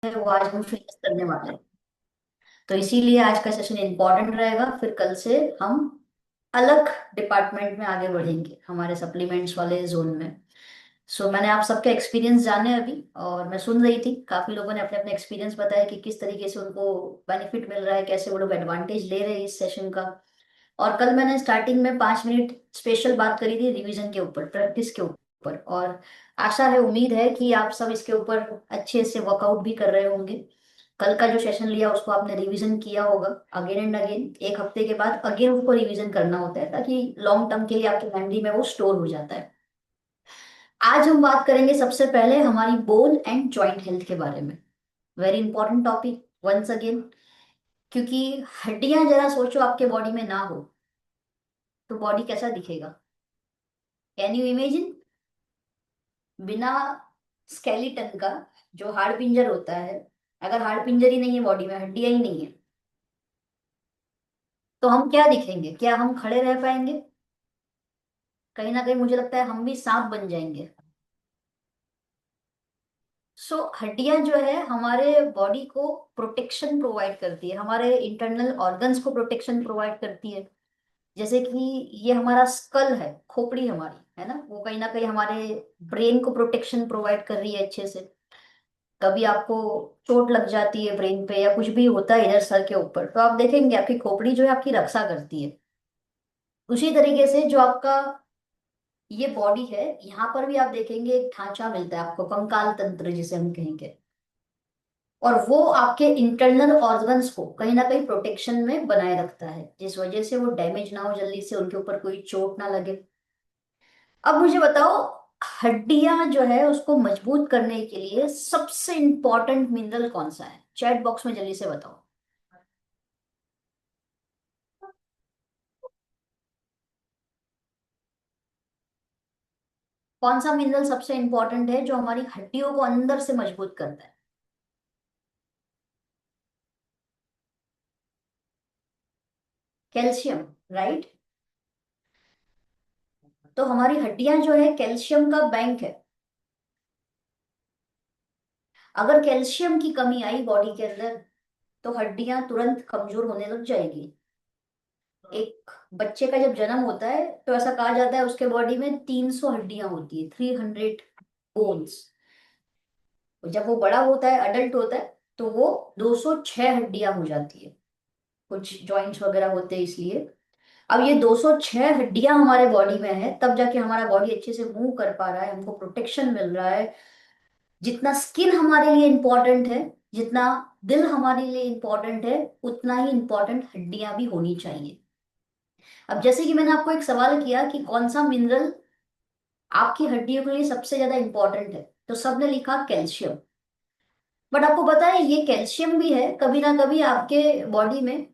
है वो आज हम फिनिश करने वाले हैं। तो इसीलिए आज का सेशन इम्पोर्टेंट रहेगा। फिर कल से हम अलग डिपार्टमेंट में आगे बढ़ेंगे हमारे सप्लीमेंट्स वाले जोन में। मैंने आप सबके एक्सपीरियंस जाने अभी, और मैं सुन रही थी काफी लोगों ने अपने अपने एक्सपीरियंस बताया कि किस तरीके से उनको बेनिफिट मिल रहा है, कैसे वो लोग एडवांटेज ले रहे हैं इस सेशन का। और कल मैंने स्टार्टिंग में 5 मिनट स्पेशल बात करी थी रिवीजन के ऊपर, प्रैक्टिस के ऊपर। और आशा है, उम्मीद है कि आप सब इसके ऊपर अच्छे से वर्कआउट भी कर रहे होंगे। कल का जो सेशन लिया उसको आपने रिवीजन किया होगा अगेन एंड अगेन। एक हफ्ते के बाद अगेन उसको रिवीजन करना होता है ताकि लॉन्ग टर्म के लिए आपकी मेमोरी में वो स्टोर हो जाता है। आज हम बात करेंगे सबसे पहले हमारी बोन एंड जॉइंट हेल्थ के बारे में। Very important topic once again. क्योंकि हड्डियां जरा सोचो आपके बॉडी में ना हो तो बॉडी कैसा दिखेगा। Can you imagine? बिना स्केलेटन का, जो हाड़ पिंजर होता है, अगर हाड़ पिंजर ही नहीं है बॉडी में, हड्डियां ही नहीं है, तो हम क्या दिखेंगे? क्या हम खड़े रह पाएंगे? कहीं ना कहीं मुझे लगता है हम भी सांप बन जाएंगे। हड्डियां जो है हमारे बॉडी को प्रोटेक्शन प्रोवाइड करती है, हमारे इंटरनल ऑर्गन्स को प्रोटेक्शन प्रोवाइड करती है। जैसे कि ये हमारा स्कल है, खोपड़ी हमारी है ना, वो कहीं ना कहीं हमारे ब्रेन को प्रोटेक्शन प्रोवाइड कर रही है अच्छे से। कभी आपको चोट लग जाती है ब्रेन पे या कुछ भी होता है इधर सर के ऊपर, तो आप देखेंगे आपकी खोपड़ी जो है आपकी रक्षा करती है। उसी तरीके से जो आपका ये बॉडी है, यहाँ पर भी आप देखेंगे एक ढांचा मिलता है आपको, कंकाल तंत्र जिसे हम कहेंगे। और वो आपके इंटरनल ऑर्गन्स को कहीं ना कहीं प्रोटेक्शन में बनाए रखता है, जिस वजह से वो डैमेज ना हो जल्दी से, उनके ऊपर कोई चोट ना लगे। अब मुझे बताओ, हड्डियां जो है उसको मजबूत करने के लिए सबसे इंपॉर्टेंट मिनरल कौन सा है? चैट बॉक्स में जल्दी से बताओ। कौन सा मिनरल सबसे इंपॉर्टेंट है जो हमारी हड्डियों को अंदर से मजबूत करता है? Calcium, right. तो हमारी हड्डियां जो है कैल्शियम का बैंक है। अगर कैल्शियम की कमी आई बॉडी के अंदर तो हड्डियां तुरंत कमजोर होने लग जाएगी। एक बच्चे का जब जन्म होता है तो ऐसा कहा जाता है उसके बॉडी में 300 हड्डियां होती है, 300 बोन्स। जब वो बड़ा होता है, अडल्ट होता है, तो वो 206 हड्डियां हो जाती है। कुछ जॉइंट्स वगैरह होते हैं इसलिए। अब ये 206 हड्डियां हमारे बॉडी में है, तब जाके हमारा बॉडी अच्छे से मूव कर पा रहा है, हमको प्रोटेक्शन मिल रहा है। जितना स्किन हमारे लिए इंपॉर्टेंट है, जितना दिल हमारे लिए इंपॉर्टेंट है, उतना ही इंपॉर्टेंट हड्डियां भी होनी चाहिए। अब जैसे कि मैंने आपको एक सवाल किया कि कौन सा मिनरल आपकी हड्डियों के लिए सबसे ज्यादा इंपॉर्टेंट है, तो सबने लिखा कैल्शियम। बट आपको पता है ये कैल्शियम भी है, कभी ना कभी आपके बॉडी में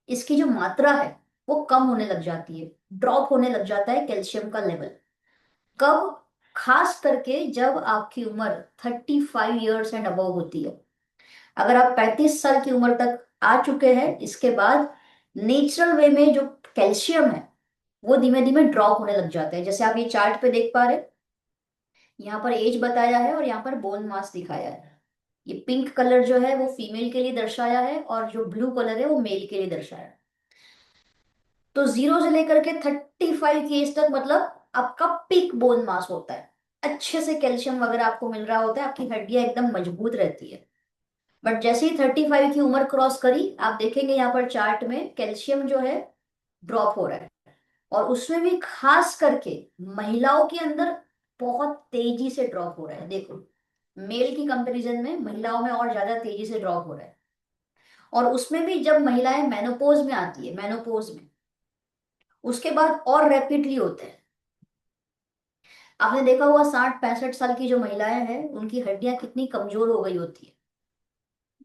इसकी जो मात्रा है वो कम होने लग जाती है, ड्रॉप होने लग जाता है कैल्शियम का लेवल। कब? खास करके जब आपकी उम्र 35 ईयर्स एंड अबव होती है। अगर आप 35 साल की उम्र तक आ चुके हैं, इसके बाद नेचुरल वे में जो कैल्शियम है वो धीमे धीमे ड्रॉप होने लग जाता है। जैसे आप ये चार्ट पे देख पा रहे हैं, यहाँ पर एज बताया है और यहाँ पर बोन मास दिखाया है। ये पिंक कलर जो है वो फीमेल के लिए दर्शाया है और जो ब्लू कलर है वो मेल के लिए दर्शाया है। तो 0 से लेकर के 35 की एज तक मतलब आपका पीक बोन मास होता है। अच्छे से कैल्शियम वगैरह आपको मिल रहा होता है, आपकी हड्डियां एकदम मजबूत रहती है। बट जैसे ही 35 की उम्र क्रॉस करी, आप देखेंगे यहाँ पर चार्ट में कैल्शियम जो है ड्रॉप हो रहा है। और उसमें भी खास करके महिलाओं के अंदर बहुत तेजी से ड्रॉप हो रहा है। देखो, मेल की कंपैरिजन में महिलाओं में और ज्यादा तेजी से ड्रॉप हो रहा है। और उसमें भी जब महिलाएं मेनोपोज में आती है, मेनोपोज में, उसके बाद और रैपिडली होता है। आपने देखा हुआ 60-65 साल की जो महिलाएं हैं उनकी हड्डियां कितनी कमजोर हो गई होती है।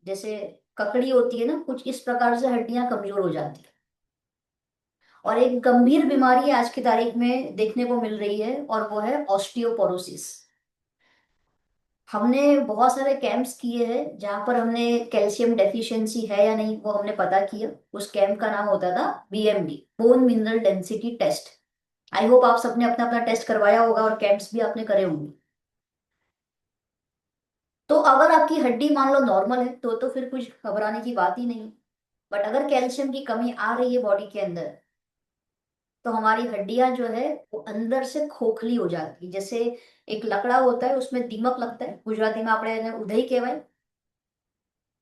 जैसे ककड़ी होती है ना, कुछ इस प्रकार से हड्डियां कमजोर हो जाती है। और एक गंभीर बीमारी आज की तारीख में देखने को मिल रही है और वो है ऑस्टियोपोरोसिस। हमने बहुत सारे कैंप्स किए हैं जहां पर हमने कैल्शियम डेफिशिएंसी है या नहीं वो हमने पता किया। उस कैंप का नाम होता था BMD, bone mineral density test. I hope आप सबने अपना अपना टेस्ट करवाया होगा और कैंप्स भी आपने करे होंगे। तो अगर आपकी हड्डी मान लो नॉर्मल है तो फिर कुछ घबराने की बात ही नहीं। बट अगर कैल्शियम की कमी आ रही है बॉडी के अंदर, तो हमारी हड्डियां जो है वो अंदर से खोखली हो जाती है। जैसे एक लकड़ा होता है, उसमें दीमक लगता है, गुजराती में આપણે એને उधई કહેવાય।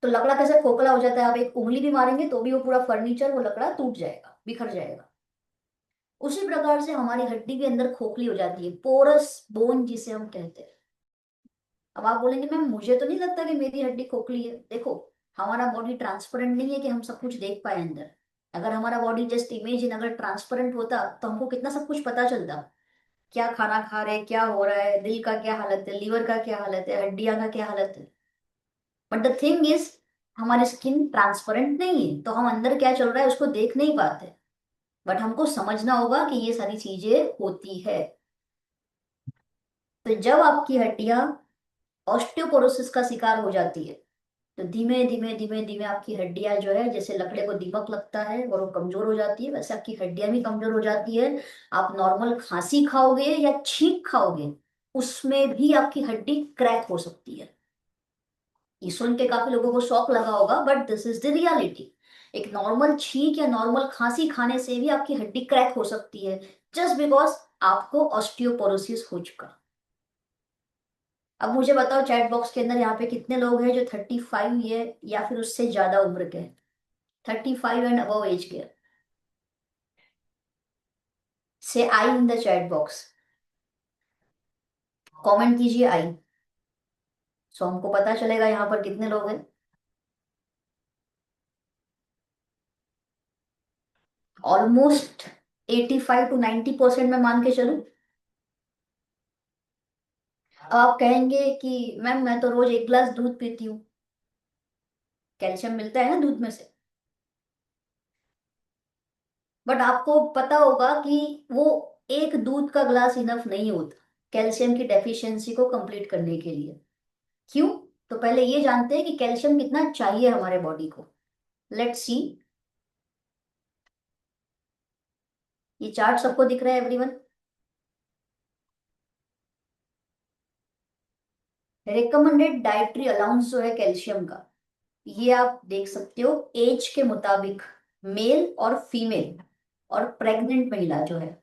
तो लकड़ा कैसे खोखला हो जाता है, आप एक उंगली भी मारेंगे तो भी वो पूरा फर्नीचर, वो लकड़ा टूट जाएगा, बिखर जाएगा। उसी प्रकार से हमारी हड्डी भी अंदर खोखली हो जाती है, पोरस बोन जिसे हम कहते हैं। अब आप बोलेंगे मैम मुझे तो नहीं लगता कि मेरी हड्डी खोखली है। देखो, हमारा बॉडी ट्रांसपेरेंट नहीं है कि हम सब कुछ देख पाए अंदर। अगर हमारा बॉडी जस्ट इमेजिन अगर ट्रांसपेरेंट होता तो हमको कितना सब कुछ पता चलता। क्या खाना खा रहे हैं, क्या हो रहा है, दिल का क्या हालत है, लीवर का क्या हालत है, हड्डियां का क्या हालत है। बट द थिंग इज, हमारी स्किन ट्रांसपेरेंट नहीं है तो हम अंदर क्या चल रहा है उसको देख नहीं पाते। बट हमको समझना होगा कि ये सारी चीजें होती है। तो जब आपकी हड्डियां ऑस्टियोपोरोसिस का शिकार हो जाती है, तो धीमे धीमे धीमे धीमे आपकी हड्डियां जो है, जैसे लकड़े को दीमक लगता है और वो कमजोर हो जाती है, वैसे आपकी हड्डियां भी कमजोर हो जाती है। आप नॉर्मल खांसी खाओगे या छींक खाओगे, उसमें भी आपकी हड्डी क्रैक हो सकती है। ये सुन के काफी लोगों को शौक लगा होगा, but this is the reality. एक नॉर्मल छींक या नॉर्मल खांसी खाने से भी आपकी हड्डी क्रैक हो सकती है, जस्ट बिकॉज आपको ऑस्टियोपोरोसिस हो चुका। अब मुझे बताओ चैट बॉक्स के अंदर यहाँ पे कितने लोग हैं जो 35 ईयर या फिर उससे ज्यादा उम्र के हैं, 35 एंड अबव एज के। Say I in the chat box, comment कीजिए आई, सो हमको पता चलेगा यहाँ पर कितने लोग हैं। ऑलमोस्ट 85 to 90% में मान के चलूं। अब आप कहेंगे कि मैम मैं तो रोज 1 गिलास दूध पीती हूँ, कैल्शियम मिलता है ना दूध में से। बट आपको पता होगा कि वो एक दूध का ग्लास इनफ नहीं होता कैल्शियम की डेफिशिएंसी को कंप्लीट करने के लिए। क्यों? तो पहले ये जानते हैं कि कैल्शियम कितना चाहिए हमारे बॉडी को। Let's see. ये चार्ट सबको दिख रहा है एवरीवन? रिकमेंडेड डाइटरी अलाउंस जो है कैल्शियम का, ये आप देख सकते हो एज के मुताबिक, मेल और फीमेल और प्रेग्नेंट महिला जो है,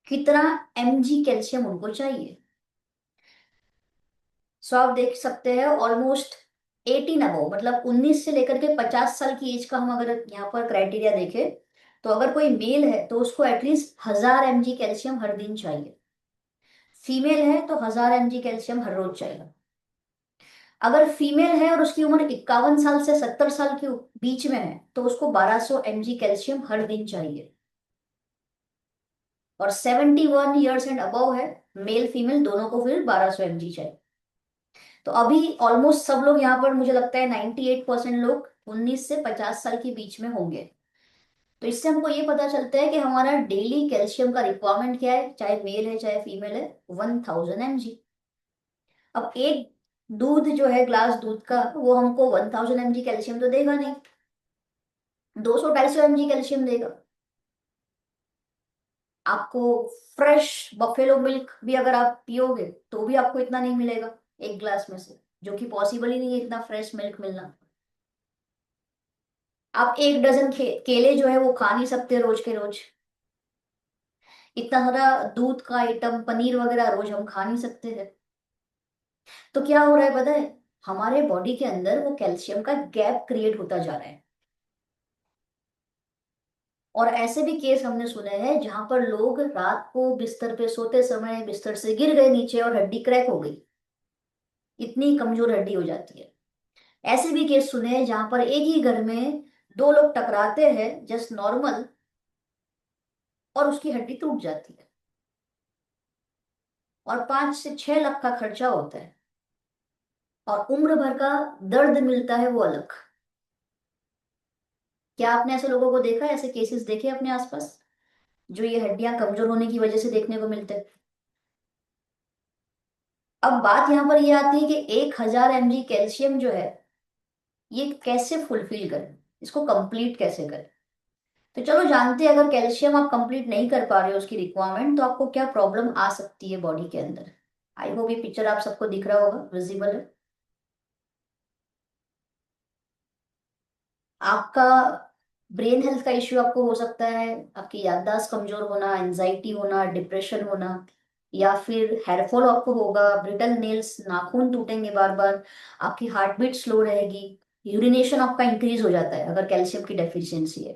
कितना mg कैल्शियम उनको चाहिए। सो आप देख सकते हैं ऑलमोस्ट 18 अबव, मतलब 19 से लेकर के 50 साल की एज का हम अगर यहाँ पर क्राइटेरिया देखें, तो अगर कोई मेल है तो उसको एटलीस्ट 1000 mg कैल्शियम हर दिन चाहिए। फीमेल है तो 1000 mg कैल्शियम हर रोज चाहिए। अगर फीमेल है और उसकी उम्र 51 साल से 70 साल के बीच में है, तो उसको 1200 mg कैल्शियम हर दिन चाहिए। और 71 ईयर्स एंड अबव है, मेल फीमेल दोनों को, फिर 1200 mg चाहिए। तो अभी ऑलमोस्ट सब लोग यहाँ पर, मुझे लगता है 98% लोग 19 से 50 साल के बीच में होंगे। तो इससे हमको ये पता चलता है कि हमारा डेली कैल्शियम का रिक्वायरमेंट क्या है, चाहे मेल है चाहे फीमेल है, 1000 mg। अब एक दूध जो है, ग्लास दूध का, वो हमको 1000 mg कैल्शियम तो देगा नहीं, 200 250 mg कैल्शियम देगा आपको। फ्रेश बफेलो मिल्क भी अगर आप पियोगे तो भी आपको इतना नहीं मिलेगा एक ग्लास में से, जो कि पॉसिबल ही नहीं है इतना फ्रेश मिल्क मिलना। आप 1 डजन केले जो है वो खा नहीं सकते रोज के रोज। इतना सारा दूध का आइटम, पनीर वगैरह रोज हम खा नहीं सकते हैं। तो क्या हो रहा है पता है, हमारे बॉडी के अंदर वो कैल्शियम का गैप क्रिएट होता जा रहा है। और ऐसे भी केस हमने सुने हैं जहां पर लोग रात को बिस्तर पे सोते समय बिस्तर से गिर गए नीचे और हड्डी क्रैक हो गई, इतनी कमजोर हड्डी हो जाती है। ऐसे भी केस सुने हैं जहां पर एक ही घर में दो लोग टकराते हैं जस्ट नॉर्मल, और उसकी हड्डी टूट जाती है, और 5 से 6 लाख का खर्चा होता है, और उम्र भर का दर्द मिलता है वो अलग। क्या आपने ऐसे लोगों को देखा है, ऐसे केसेस देखे अपने आसपास, जो ये हड्डियां कमजोर होने की वजह से देखने को मिलते हैं? अब बात यहाँ पर ये आती है कि 1000 mg कैल्शियम जो है, ये कैसे फुलफिल करें, इसको कंप्लीट कैसे करें। तो चलो जानते हैं, अगर कैल्शियम आप कंप्लीट नहीं कर पा रहे हो उसकी रिक्वायरमेंट, तो आपको क्या प्रॉब्लम आ सकती है बॉडी के अंदर। आई होप ये पिक्चर आप सबको दिख रहा होगा, विजिबल है। आपका ब्रेन हेल्थ का इश्यू आपको हो सकता है, आपकी याददाश्त कमजोर होना, एंजाइटी होना, डिप्रेशन होना, या फिर हेयर फॉल आपको होगा, ब्रिटल नेल्स, नाखून टूटेंगे बार बार, आपकी हार्ट बीट स्लो रहेगी, यूरिनेशन आपका इंक्रीज हो जाता है अगर कैल्शियम की डेफिशिएंसी है,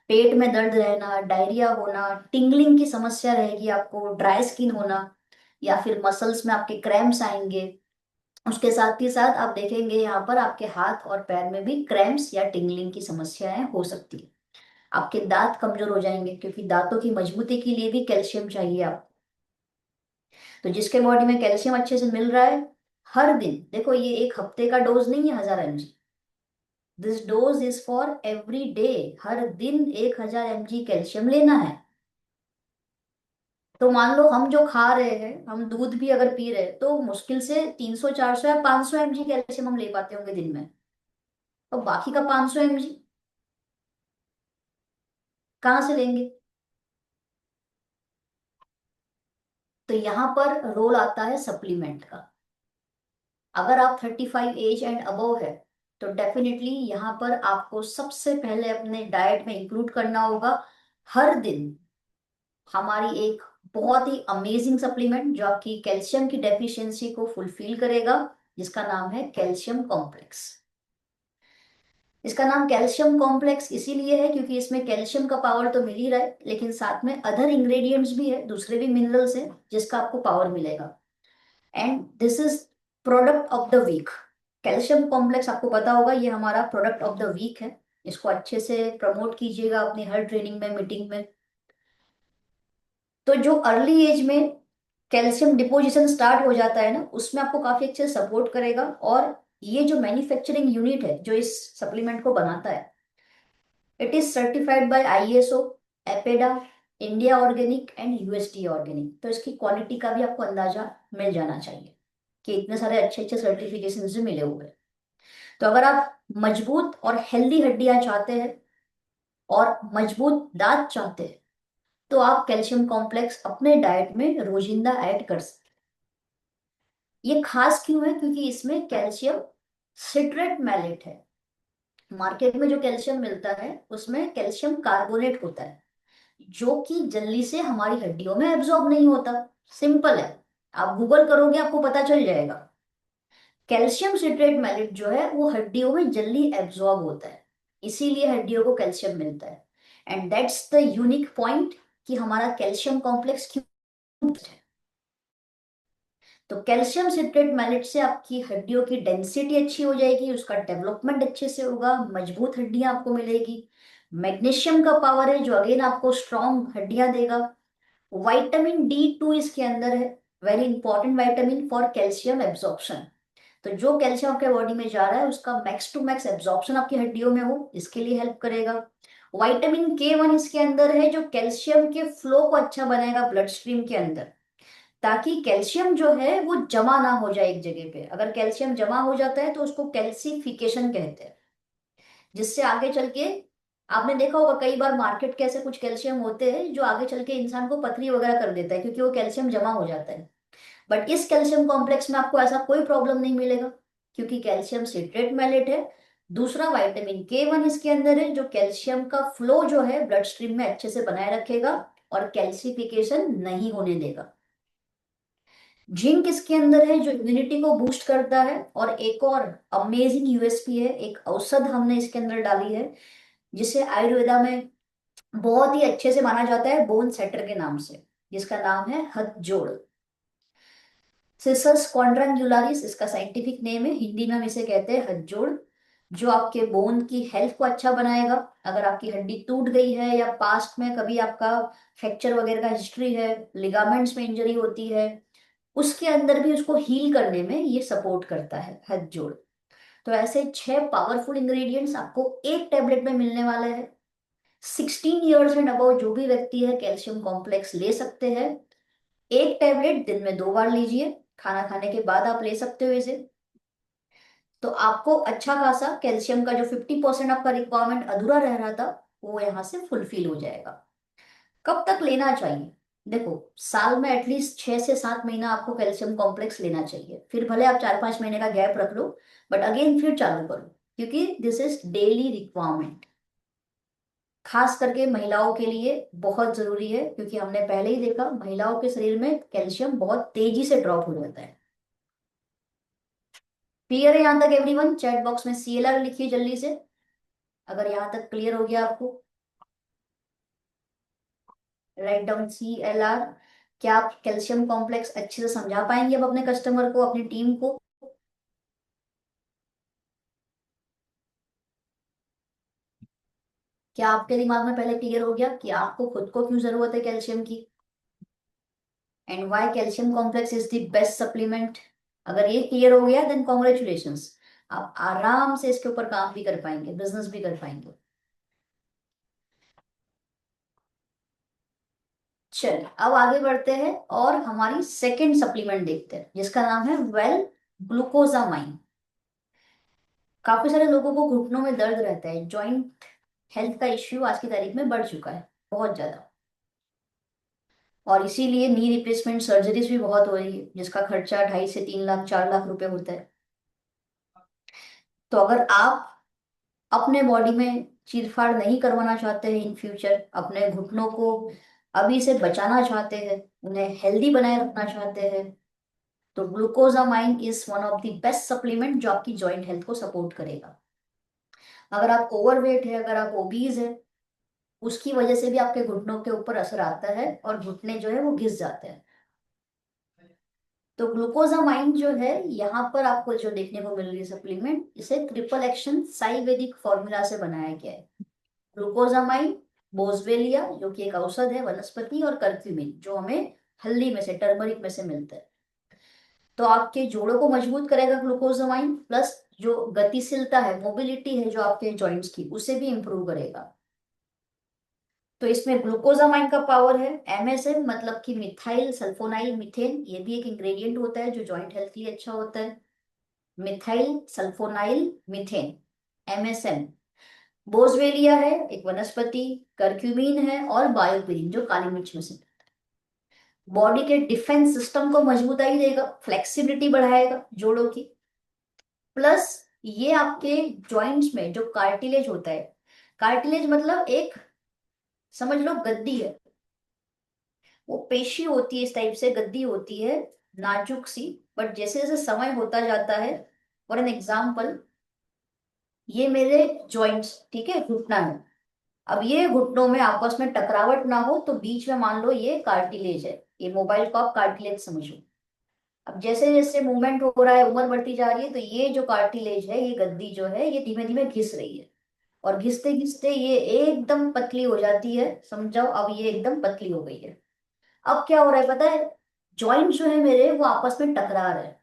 पेट में दर्द रहना, डायरिया होना, टिंगलिंग की समस्या रहेगी आपको, ड्राई स्किन होना, या फिर मसल्स में आपके क्रैम्प्स आएंगे। उसके साथ ही साथ आप देखेंगे यहाँ पर आपके हाथ और पैर में भी क्रैम्प्स या टिंगलिंग की समस्याएं हो सकती है। आपके दांत कमजोर हो जाएंगे क्योंकि दांतों की मजबूती के लिए भी कैल्शियम चाहिए आपको। तो जिसके बॉडी में कैल्शियम अच्छे से मिल रहा है, हर दिन देखो, ये एक हफ्ते का डोज नहीं है 1000 mg, this dose is for every day. हर दिन 1000 mg कैल्शियम लेना है। तो मान लो हम जो खा रहे हैं, हम दूध भी अगर पी रहे हैं, तो मुश्किल से 300 400 या 500 mg कैल्शियम हम ले पाते होंगे दिन में। तो बाकी का 500 mg कहाँ से लेंगे? तो यहाँ पर रोल आता है सप्लीमेंट का। अगर आप 35 एज एंड अबव है, तो डेफिनेटली यहाँ पर आपको सबसे पहले अपने डाइट में इंक्लूड करना होगा हर दिन हमारी एक बहुत ही अमेजिंग सप्लीमेंट जो आपकी कैल्शियम की डेफिशिएंसी को फुलफिल करेगा, जिसका नाम है कैल्शियम कॉम्प्लेक्स। इसका नाम कैल्शियम कॉम्प्लेक्स इसीलिए है क्योंकि इसमें कैल्शियम का पावर तो मिल ही रहा है, लेकिन साथ में अदर इंग्रेडिएंट्स भी है, दूसरे भी मिनरल्स हैं जिसका आपको पावर मिलेगा। And this is product of the week. Calcium complex आपको पता होगा, ये हमारा प्रोडक्ट ऑफ द वीक है। इसको अच्छे से प्रमोट कीजिएगा अपनी हर ट्रेनिंग में, मीटिंग में। तो जो अर्ली एज में कैल्शियम डिपोजिशन स्टार्ट हो जाता है ना, उसमें आपको काफी अच्छे से सपोर्ट करेगा। और ये जो मैन्युफैक्चरिंग यूनिट है जो इस सप्लीमेंट को बनाता है, it is certified by ISO, APEDA, India organic and USD organic. तो इसकी क्वालिटी का भी आपको अंदाजा मिल जाना चाहिए कि इतने सारे अच्छे अच्छे सर्टिफिकेशन से मिले हुए हैं। तो अगर आप मजबूत और हेल्दी हड्डियां चाहते हैं और मजबूत दांत चाहते हैं, तो आप कैल्शियम कॉम्प्लेक्स अपने डाइट में रोजिंदा ऐड कर सकते हैं। ये खास क्यों है? क्योंकि इसमें कैल्शियम सिट्रेट मैलेट है। मार्केट में जो कैल्शियम मिलता है उसमें कैल्शियम कार्बोनेट होता है, जो कि जल्दी से हमारी हड्डियों में एब्जॉर्ब नहीं होता। सिंपल है, आप गूगल करोगे आपको पता चल जाएगा। कैल्शियम सिट्रेट मैलेट जो है वो हड्डियों में जल्दी एब्जॉर्ब होता है, इसीलिए हड्डियों को कैल्शियम मिलता है। And that's the unique point कि हमारा कैल्शियम कॉम्प्लेक्स क्यों है। तो कैल्शियम सिट्रेट मैलेट से आपकी हड्डियों की डेंसिटी अच्छी हो जाएगी, उसका डेवलपमेंट अच्छे से होगा, मजबूत हड्डियां आपको मिलेगी। मैग्नीशियम का पावर है जो अगेन आपको स्ट्रॉन्ग हड्डियां देगा। विटामिन D2 इसके अंदर है, very important vitamin for calcium absorption. तो जो कैल्शियम आपके बॉडी में जा रहा है उसका मैक्स टू मैक्स एब्जॉर्प्शन आपकी हड्डियों में हो, इसके लिए हेल्प करेगा। विटामिन K1 इसके अंदर है जो कैल्शियम के फ्लो को अच्छा बनाएगा ब्लड स्ट्रीम के अंदर, ताकि कैल्शियम जो है वो जमा ना हो जाए एक जगह पे। अगर कैल्शियम जमा हो जाता है तो उसको कैल्सिफिकेशन कहते हैं, जिससे आगे चल के आपने देखा होगा कई बार मार्केट के ऐसे कुछ कैल्शियम होते हैं जो आगे चल के इंसान को पथरी वगैरह कर देता है, क्योंकि वो कैल्शियम जमा हो जाता है। बट इस कैल्शियम कॉम्प्लेक्स में आपको ऐसा कोई प्रॉब्लम नहीं मिलेगा, क्योंकि कैल्शियम सिट्रेट मैलेट है। दूसरा विटामिन K1 इसके अंदर है जो कैल्शियम का फ्लो जो है ब्लड स्ट्रीम में अच्छे से बनाए रखेगा और कैल्सिफिकेशन नहीं होने देगा। जिंक इसके अंदर है जो इम्यूनिटी को बूस्ट करता है। और एक और अमेजिंग यूएसपी है, एक औषध हमने इसके अंदर डाली है जिसे आयुर्वेदा में बहुत ही अच्छे से माना जाता है बोन सेटर के नाम से, जिसका नाम है हथजोड़। सिसस क्वाड्रेंगुलारिस इसका साइंटिफिक नेम है, हिंदी में हम इसे कहते हैं हथजोड़। जो आपके बोन की हेल्थ को अच्छा बनाएगा। अगर आपकी हड्डी टूट गई है या पास्ट में कभी आपका फ्रैक्चर वगैरह का हिस्ट्री है, लिगामेंट्स में इंजरी होती है, उसके अंदर भी उसको हील करने में ये सपोर्ट करता है हथजोड़। तो ऐसे 6 पावरफुल इंग्रेडिएंट्स आपको एक टेबलेट में मिलने वाला है। 16 ईयर्स एंड अबव जो भी व्यक्ति है कैल्शियम कॉम्प्लेक्स ले सकते हैं। एक टेबलेट दिन में 2 बार लीजिए, खाना खाने के बाद आप ले सकते हो इसे। तो आपको अच्छा खासा कैल्शियम का जो 50% आपका रिक्वायरमेंट अधूरा रह रहा था, वो यहाँ से फुलफिल हो जाएगा। कब तक लेना चाहिए? देखो, साल में एटलीस्ट 6 से 7 महीना आपको कैल्शियम कॉम्प्लेक्स लेना चाहिए, फिर भले आप 4-5 महीने का गैप रख लो, बट अगेन फिर चालू करो, क्योंकि दिस इज डेली रिक्वायरमेंट। खास करके महिलाओं के लिए बहुत जरूरी है, क्योंकि हमने पहले ही देखा महिलाओं के शरीर में कैल्शियम बहुत तेजी से ड्रॉप हो जाता है। क्लियर है यहाँ तक एवरीवन? चैट बॉक्स में CLR लिखिए जल्दी से, अगर यहाँ तक क्लियर हो गया आपको। Write down CLR। क्या आप कैल्शियम कॉम्प्लेक्स अच्छे से समझा पाएंगे अब अपने कस्टमर को, अपनी टीम को? क्या आपके दिमाग में पहले क्लियर हो गया कि आपको खुद को क्यों जरूरत है कैल्शियम की, and why calcium complex is the best supplement? अगर ये क्लियर हो गया देन कॉन्ग्रेचुलेशंस, आप आराम से इसके ऊपर काम भी कर पाएंगे, बिजनेस भी कर पाएंगे। चल अब आगे बढ़ते हैं और हमारी सेकंड सप्लीमेंट देखते हैं, जिसका नाम है वेल ग्लूकोजामाइन। काफी सारे लोगों को घुटनों में दर्द रहता है, जॉइंट हेल्थ का इश्यू आज की तारीख में बढ़ चुका है बहुत ज्यादा, और इसीलिए नी रिप्लेसमेंट सर्जरीज भी बहुत हो रही है, जिसका खर्चा 2.5 से 3 लाख 4 लाख रुपए होता है। तो अगर आप अपने बॉडी में चीरफाड़ नहीं करवाना चाहते हैं इन फ्यूचर, अपने घुटनों को अभी से बचाना चाहते हैं, उन्हें हेल्दी बनाए रखना चाहते हैं, तो glucosamine is one of the best supplement जो आपकी जॉइंट हेल्थ को सपोर्ट करेगा। अगर आप ओवरवेट है, अगर आप ओबीज है, उसकी वजह से भी आपके घुटनों के ऊपर असर आता है और घुटने जो है वो घिस जाते हैं। तो ग्लूकोजामाइन जो है, यहाँ पर आपको जो देखने को मिल रही है सप्लीमेंट, इसे ट्रिपल एक्शन साइवेदिक फॉर्मूला से बनाया गया है। ग्लूकोजामाइन, बोसवेलिया जो कि एक औषध है वनस्पति, और कर्क्यूमिन जो हमें हल्दी में से, टर्मरिक में से मिलता है। तो आपके जोड़ों को मजबूत करेगा ग्लूकोजामाइन, प्लस जो गतिशीलता है, मोबिलिटी है जो आपके जॉइंट्स की, उसे भी इंप्रूव करेगा। तो इसमें ग्लूकोजामाइन का पावर है MSM, मतलब कि मिथाइल सल्फोनाइल मीथेन, ये भी एक इंग्रेडिएंट होता है जो जॉइंट हेल्थ के लिए अच्छा होता है। Methyl sulfonyl methane, MSM। बोसवेलिया है एक वनस्पति, करक्यूमिन है, और बायोपिरिन जो काली मिर्च में से। बॉडी के डिफेंस सिस्टम को मजबूताई देगा, फ्लेक्सिबिलिटी बढ़ाएगा जोड़ों की, प्लस ये आपके जॉइंट्स में जो कार्टिलेज होता है, कार्टिलेज मतलब एक, समझ लो गद्दी है, वो पेशी होती है, इस टाइप से गद्दी होती है, नाजुक सी, बट जैसे जैसे समय होता जाता है, फॉर एन एग्जाम्पल, ये मेरे जॉइंट्स, ठीक है, घुटना है। अब ये घुटनों में आपस में टकरावट ना हो, तो बीच में मान लो ये कार्टिलेज है, ये मोबाइल को आप कार्टिलेज समझो। अब जैसे जैसे मूवमेंट हो रहा है, उम्र बढ़ती जा रही है, तो ये जो कार्टिलेज है, ये गद्दी जो है, ये धीमे धीमे घिस रही है, और घिसते घिसते ये एकदम पतली हो जाती है, समझाओ, अब ये एकदम पतली हो गई है। अब क्या हो रहा है पता है? जॉइंट जो है मेरे, वो आपस में टकरा रहे हैं,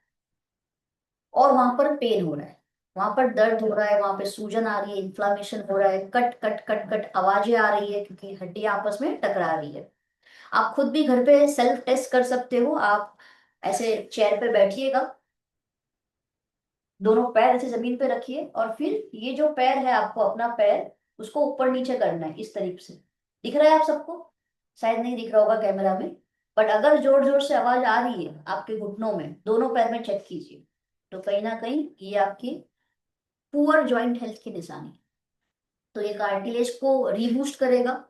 और वहां पर पेन हो रहा है, वहां पर दर्द हो रहा है, वहां पे सूजन आ रही है, इन्फ्लामेशन हो रहा है, कट कट कट कट आवाजें आ रही है, क्योंकि हड्डियां आपस में टकरा रही है। आप खुद भी घर पे सेल्फ टेस्ट कर सकते हो। आप ऐसे चेयर पे बैठिएगा, दोनों पैर ऐसे जमीन पे रखिए, और फिर ये जो पैर है आपको, अपना पैर, उसको ऊपर नीचे करना है इस तरीके से। दिख रहा है आप सबको? शायद नहीं दिख रहा होगा कैमरा में, बट अगर जोर जोर से आवाज आ रही है आपके घुटनों में, दोनों पैर में चेक कीजिए, तो कहीं ना कहीं ये आपकी पुअर जॉइंट हेल्थ की निशानी है। तो ये कार्टिलेज को रीबूस्ट करेगा,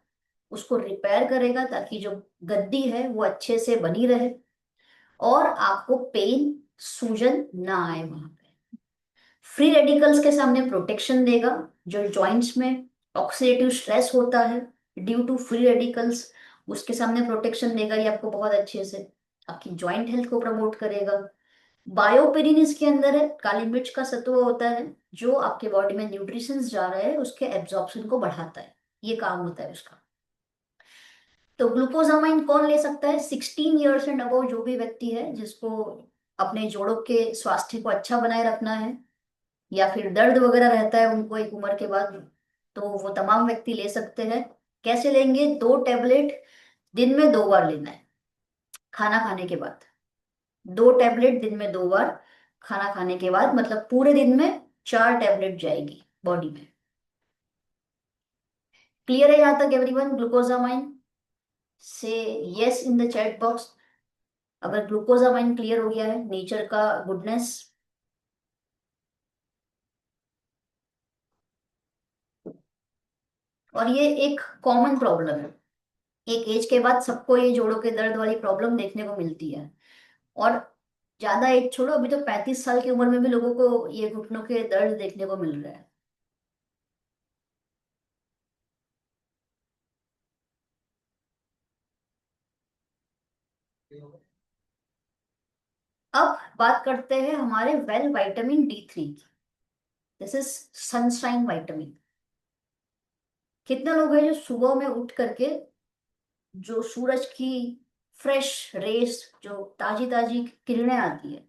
उसको रिपेयर करेगा, ताकि जो गद्दी है वो अच्छे से बनी रहे, और आपको पेन, सूजन ना आए वहां पे। फ्री रेडिकल्स के सामने प्रोटेक्शन देगा, जो जॉइंट्स में ऑक्सीडेटिव स्ट्रेस होता है ड्यू टू फ्री रेडिकल्स, उसके सामने प्रोटेक्शन देगा ये आपको बहुत अच्छे से। आपकी जॉइंट हेल्थ को प्रमोट करेगा। बायोपेरिन इसके अंदर है, काली मिर्च का सत्व होता है, जो आपके बॉडी में न्यूट्रिशंस जा रहे हैं उसके एब्जॉर्प्शन को बढ़ाता है, ये काम होता है उसका। तो ग्लूकोजामाइन कौन ले सकता है? 16 ईयर्स एंड अबव जो भी व्यक्ति है, जिसको अपने जोड़ों के स्वास्थ्य को अच्छा बनाए रखना है, या फिर दर्द वगैरह रहता है उनको एक उम्र के बाद, तो वो तमाम व्यक्ति ले सकते हैं। कैसे लेंगे? 2 टैबलेट दिन में 2 बार लेना है, खाना खाने के बाद। 2 टैबलेट दिन में 2 बार, खाना खाने के बाद, मतलब पूरे दिन में 4 टैबलेट जाएगी बॉडी में। क्लियर है यहाँ तक एवरीवन? ग्लूकोजामाइन। से yes in the chat box अगर ग्लूकोजामाइन क्लियर हो गया है, नेचर का गुडनेस। और ये एक कॉमन प्रॉब्लम है, एक एज के बाद सबको ये जोड़ों के दर्द वाली प्रॉब्लम देखने को मिलती है। और ज्यादा एज छोड़ो, अभी तो 35 साल की उम्र में भी लोगों को ये घुटनों के दर्द देखने को मिल रहा है। अब बात करते हैं हमारे वेल विटामिन D3 की। This is sunshine vitamin. कितने लोग हैं जो सुबह में उठ करके जो सूरज की फ्रेश रेस, जो ताजी ताजी किरणें आती है,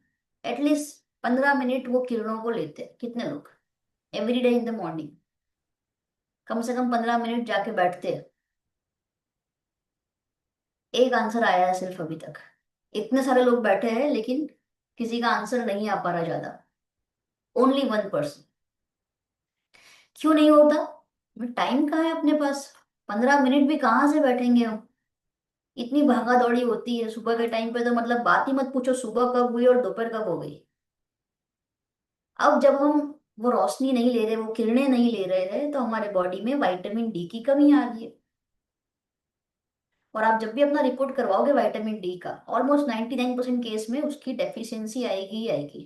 एटलीस्ट 15 मिनट वो किरणों को लेते हैं? कितने लोग every day in the morning कम से कम 15 मिनट जाके बैठते हैं? एक आंसर आया है सिर्फ अभी तक। इतने सारे लोग बैठे हैं लेकिन किसी का आंसर नहीं आ पा रहा ज्यादा। ओनली 1%। क्यों नहीं होता? टाइम कहाँ है अपने पास? 15 मिनट भी कहाँ से बैठेंगे हम? इतनी भागा दौड़ी होती है सुबह के टाइम पे, तो मतलब बात ही मत पूछो सुबह कब हुई और दोपहर कब हो गई। अब जब हम वो रोशनी नहीं ले रहे, वो किरणें नहीं ले रहे हैं, तो हमारे बॉडी में विटामिन डी की कमी आ रही है। और आप जब भी अपना रिपोर्ट करवाओगे विटामिन डी का, ऑलमोस्ट 99% केस में उसकी डेफिशिएंसी आएगी ही आएगी।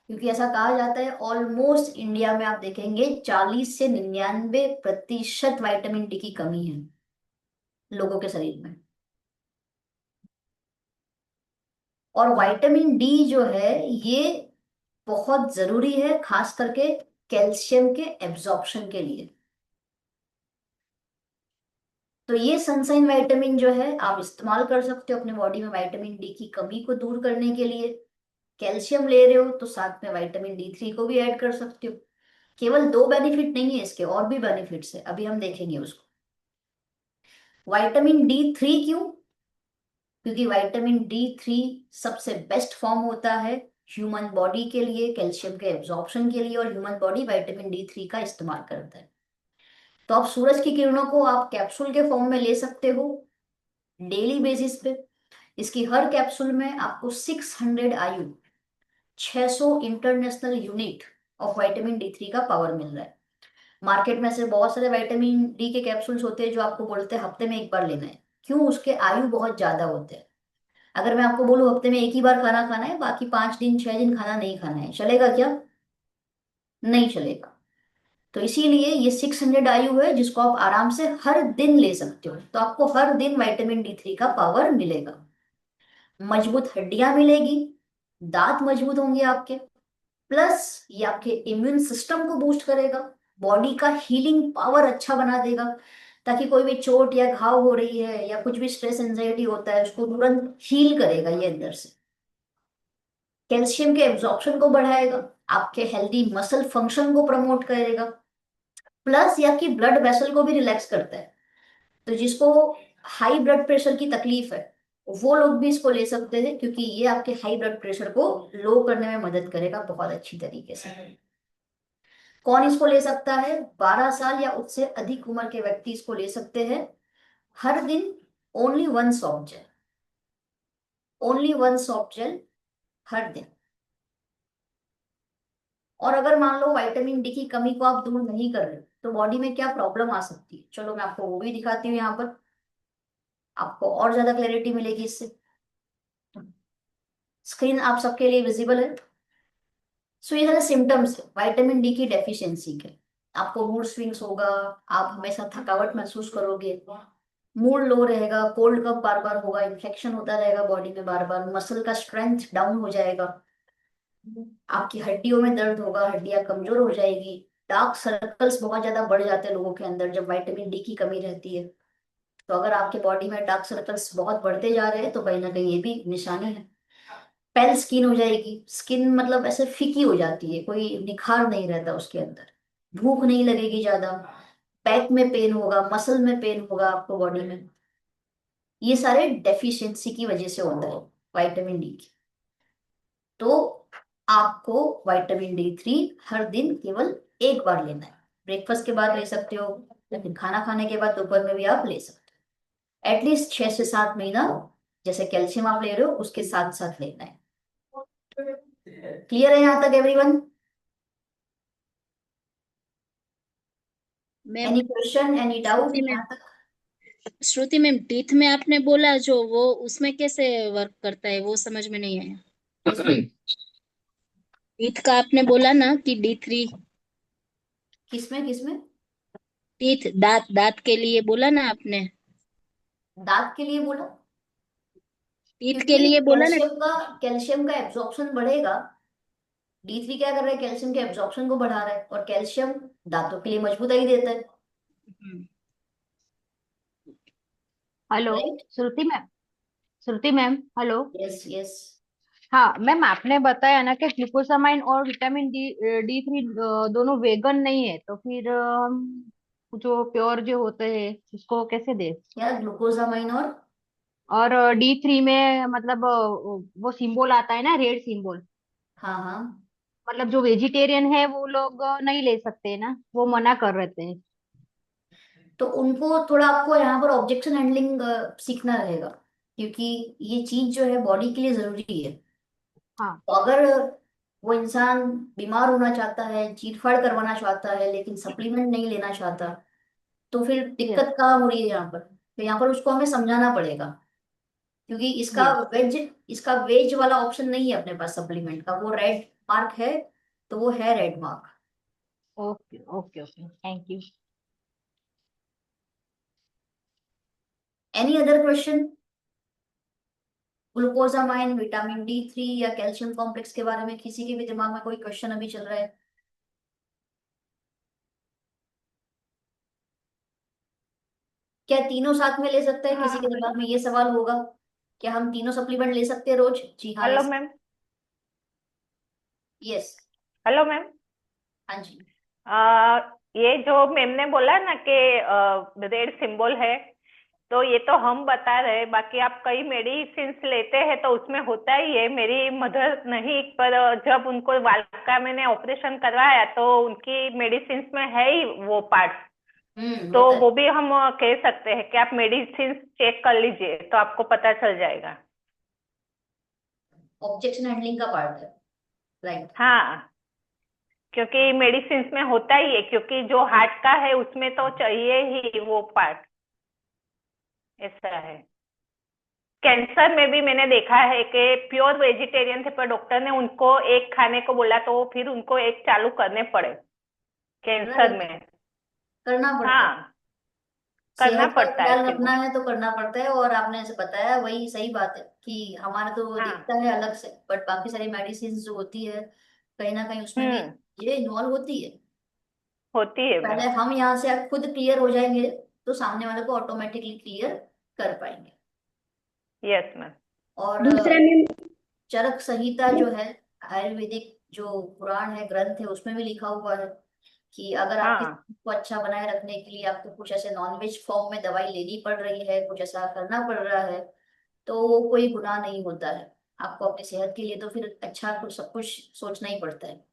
क्योंकि ऐसा कहा जाता है ऑलमोस्ट इंडिया में आप देखेंगे 40 से 99% विटामिन डी की कमी है लोगों के शरीर में। और विटामिन डी जो है ये बहुत जरूरी है, खास करके कैल्शियम के एब्जॉर्प्शन के लिए। तो ये सनसाइन विटामिन जो है आप इस्तेमाल कर सकते हो अपने बॉडी में विटामिन डी की कमी को दूर करने के लिए। कैल्शियम ले रहे हो तो साथ में विटामिन D3 को भी ऐड कर सकते हो। केवल दो बेनिफिट नहीं है इसके, और भी बेनिफिट्स है, अभी हम देखेंगे उसको। विटामिन D3 क्यों? क्योंकि विटामिन D3 सबसे बेस्ट फॉर्म होता है ह्यूमन बॉडी के लिए, कैल्शियम के एब्जॉर्प्शन के लिए, और ह्यूमन बॉडी विटामिन D3 का इस्तेमाल करता है। तो आप सूरज की किरणों को आप कैप्सूल के फॉर्म में ले सकते हो डेली बेसिस पे। इसकी हर कैप्सूल में आपको 600 IU, 600 international unit of vitamin D3 का पावर मिल रहा है। मार्केट में से बहुत सारे विटामिन डी के कैप्सूल्स होते हैं जो आपको बोलते हैं हफ्ते में एक बार लेना है। क्यों? उसके आयु बहुत ज्यादा होते हैं। अगर मैं आपको बोलूं हफ्ते में एक ही बार खाना खाना है, बाकी 5 दिन 6 दिन खाना नहीं खाना है, चलेगा क्या? नहीं चलेगा। तो इसीलिए ये 600 IU है जिसको आप आराम से हर दिन ले सकते हो, तो आपको हर दिन विटामिन D3 का पावर मिलेगा। मजबूत हड्डियां मिलेगी, दांत मजबूत होंगे आपके, प्लस ये आपके इम्यून सिस्टम को बूस्ट करेगा, बॉडी का हीलिंग पावर अच्छा बना देगा, ताकि कोई भी चोट या घाव हो रही है या कुछ भी स्ट्रेस एंजाइटी होता है उसको तुरंत हील करेगा ये अंदर से। कैल्शियम के एब्जॉर्प्शन को बढ़ाएगा, आपके हेल्दी मसल फंक्शन को प्रमोट करेगा, प्लस ये आपकी ब्लड वेसल को भी रिलैक्स करता है। तो जिसको हाई ब्लड प्रेशर की तकलीफ है वो लोग भी इसको ले सकते हैं, क्योंकि ये आपके हाई ब्लड प्रेशर को लो करने में मदद करेगा बहुत अच्छी तरीके से। कौन इसको ले सकता है? 12 साल या उससे अधिक उम्र के व्यक्ति इसको ले सकते हैं हर दिन। Only one soft gel, only one soft gel हर दिन। और अगर मान लो विटामिन डी की कमी को आप दूर नहीं कर रहे तो बॉडी में क्या प्रॉब्लम आ सकती है, चलो मैं आपको वो भी दिखाती हूँ यहाँ पर। आपको और ज्यादा क्लैरिटी मिलेगी इससे। स्क्रीन आप सबके लिए विजिबल है। सो ये सारे सिम्टम्स है विटामिन डी की डेफिशिएंसी के। आपको मूड स्विंग्स होगा, आप हमेशा थकावट महसूस करोगे, मूड लो रहेगा, कोल्ड कफ बार बार होगा, इन्फेक्शन होता रहेगा बॉडी में बार बार, मसल का स्ट्रेंथ डाउन हो जाएगा, आपकी हड्डियों में दर्द होगा, हड्डियां कमजोर हो जाएगी, डार्क सर्कल्स बहुत ज्यादा बढ़ जाते हैं लोगों के अंदर जब विटामिन डी की कमी रहती है। तो अगर आपके बॉडी में डार्क सर्कल्स बहुत बढ़ते जा रहे हैं तो कहीं ना कहीं ये भी निशानी है। पेल स्किन हो जाएगी, स्किन मतलब ऐसे फीकी हो जाती है, कोई निखार नहीं रहता उसके अंदर, भूख नहीं लगेगी ज्यादा, बैक में पेन होगा, मसल में पेन होगा आपको बॉडी में। ये सारे डेफिशिएंसी की वजह से होता है विटामिन डी की। तो आपको विटामिन D3 हर दिन केवल एक बार लेना है। ब्रेकफास्ट के बाद ले सकते हो, या फिर खाना खाने के बाद दोपहर में भी आप ले सकते एटलीस्ट 6 से 7 महीना जैसे कैल्शियम आप ले रहे हो उसके साथ साथ लेना है। क्लियर है यहाँ तक everyone? Ma'am, any question, any doubt Shruti ma'am, यहाँ तक? श्रुति मैम, टीथ में आपने बोला जो, वो उसमें कैसे वर्क करता है, वो समझ में नहीं आया। किसमें? टीथ का आपने बोला ना कि D3। किसमें किसमें? टीथ, दांत, दांत के लिए बोला ना आपने। दांत के लिए बोला? टीथ के क्योंकि लिए बोला ना। कैल्शियम का एब्जॉर्प्शन बढ़ेगा। D3 क्या कर रहा है, कैल्शियम के एब्जॉर्प्शन को बढ़ा रहा है, और कैल्शियम दांतों के लिए मजबूताई देता है। हम्म। हेलो। राइट। श्रुति मैम। श्रुति मैम, हेलो। Yes yes. हाँ मैम, आपने बताया ना कि ग्लूकोसामाइन और विटामिन D3 दोनों वेगन नहीं है, तो फिर हम जो प्योर जो होते हैं उसको कैसे दे? क्या ग्लूकोजामाइन और D3 में मतलब वो सिंबल आता है ना, रेड सिंबल। हाँ हाँ। मतलब जो वेजिटेरियन है वो लोग नहीं ले सकते ना, वो मना कर रहे हैं। तो उनको थोड़ा आपको यहाँ पर ऑब्जेक्शन हैंडलिंग सीखना रहेगा, क्योंकि ये चीज जो है बॉडी के लिए जरूरी है। हाँ। तो अगर वो इंसान बीमार होना चाहता है, चीट फाड़ करवाना चाहता है, लेकिन सप्लीमेंट नहीं लेना चाहता, तो फिर यस। दिक्कत कहाँ हो रही है यहाँ पर? तो यहाँ पर उसको हमें समझाना पड़ेगा, क्योंकि यस। इसका वेज वाला ऑप्शन नहीं है अपने पास सप्लीमेंट का, वो रेड मार्क है, तो वो है red mark. Okay okay okay, thank you. Any other question? Glucosamine, vitamin D3 या कैल्शियम कॉम्प्लेक्स के बारे में किसी के भी दिमाग में कोई क्वेश्चन अभी चल रहा है? क्या तीनों साथ में ले सकते हैं? किसी के हाँ। दिमाग में ये सवाल होगा, क्या हम तीनों सप्लीमेंट ले सकते हैं रोज? जी हाँ, ले हेलो सकते। मैम। यस। Hello ma'am. हाँ जी। ये जो मैम ने बोला ना कि रेड सिंबल है, तो ये तो हम बता रहे हैं, बाकी आप कई मेडिसिन लेते हैं तो उसमें होता ही है। मेरी मदर नहीं, पर जब उनको वाल का मैंने ऑपरेशन करवाया तो उनकी मेडिसिन में है ही वो पार्ट। तो होता है। वो भी हम कह सकते हैं कि आप मेडिसिन चेक कर लीजिए तो आपको पता चल जाएगा। ऑब्जेक्शन हैंडलिंग का पार्ट है। राइट। हाँ, क्योंकि मेडिसिन में होता ही है, क्योंकि जो हार्ट का है उसमें तो चाहिए ही वो पार्ट। ऐसा है। कैंसर में भी मैंने देखा है कि प्योर वेजिटेरियन थे, पर डॉक्टर ने उनको एक खाने को बोला तो फिर उनको एक चालू करने पड़े कैंसर राइट। में। करना पड़ता है। हाँ, करना सेहत का पड़ता है ख्याल फिर रखना वो। है तो करना पड़ता है, और आपने ऐसे बताया वही सही बात है कि हमारा तो वो हाँ। दिखता है अलग से, बट बाकी सारी मेडिसिन जो होती है कहीं ना कहीं उसमें भी हम्म। ये इन्वॉल्व होती है। होती है पहले मैम। हम यहाँ से खुद क्लियर हो जाएंगे, तो सामने वाले को ऑटोमेटिकली क्लियर कर पाएंगे। Yes ma'am. और दूसरा मैम। चरक संहिता जो है, आयुर्वेदिक जो पुराण है, ग्रंथ है, उसमें भी लिखा हुआ है कि अगर आपकी हाँ। सेहत को अच्छा बनाए रखने के लिए आपको कुछ ऐसे नॉनवेज फॉर्म में दवाई लेनी पड़ रही है, कुछ ऐसा करना पड़ रहा है, तो वो कोई गुनाह नहीं होता है। आपको अपनी सेहत के लिए तो फिर अच्छा कुछ सब कुछ सोचना ही पड़ता है।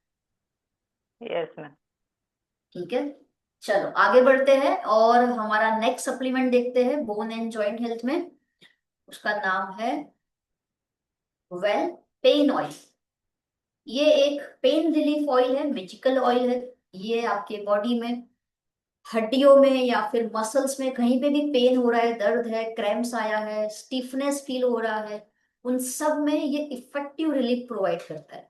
Yes ma'am. ठीक है। चलो आगे बढ़ते हैं और हमारा नेक्स्ट सप्लीमेंट देखते हैं बोन एंड जॉइंट हेल्थ में। उसका नाम है वेल पेन ऑयल। ये एक पेन रिलीफ ऑयल है, मेजिकल ऑयल है। ये आपके बॉडी में हड्डियों में या फिर मसल्स में कहीं पे भी पेन हो रहा है, दर्द है, क्रैम्प्स आया है, स्टिफनेस फील हो रहा है, उन सब में ये इफेक्टिव रिलीफ प्रोवाइड करता है।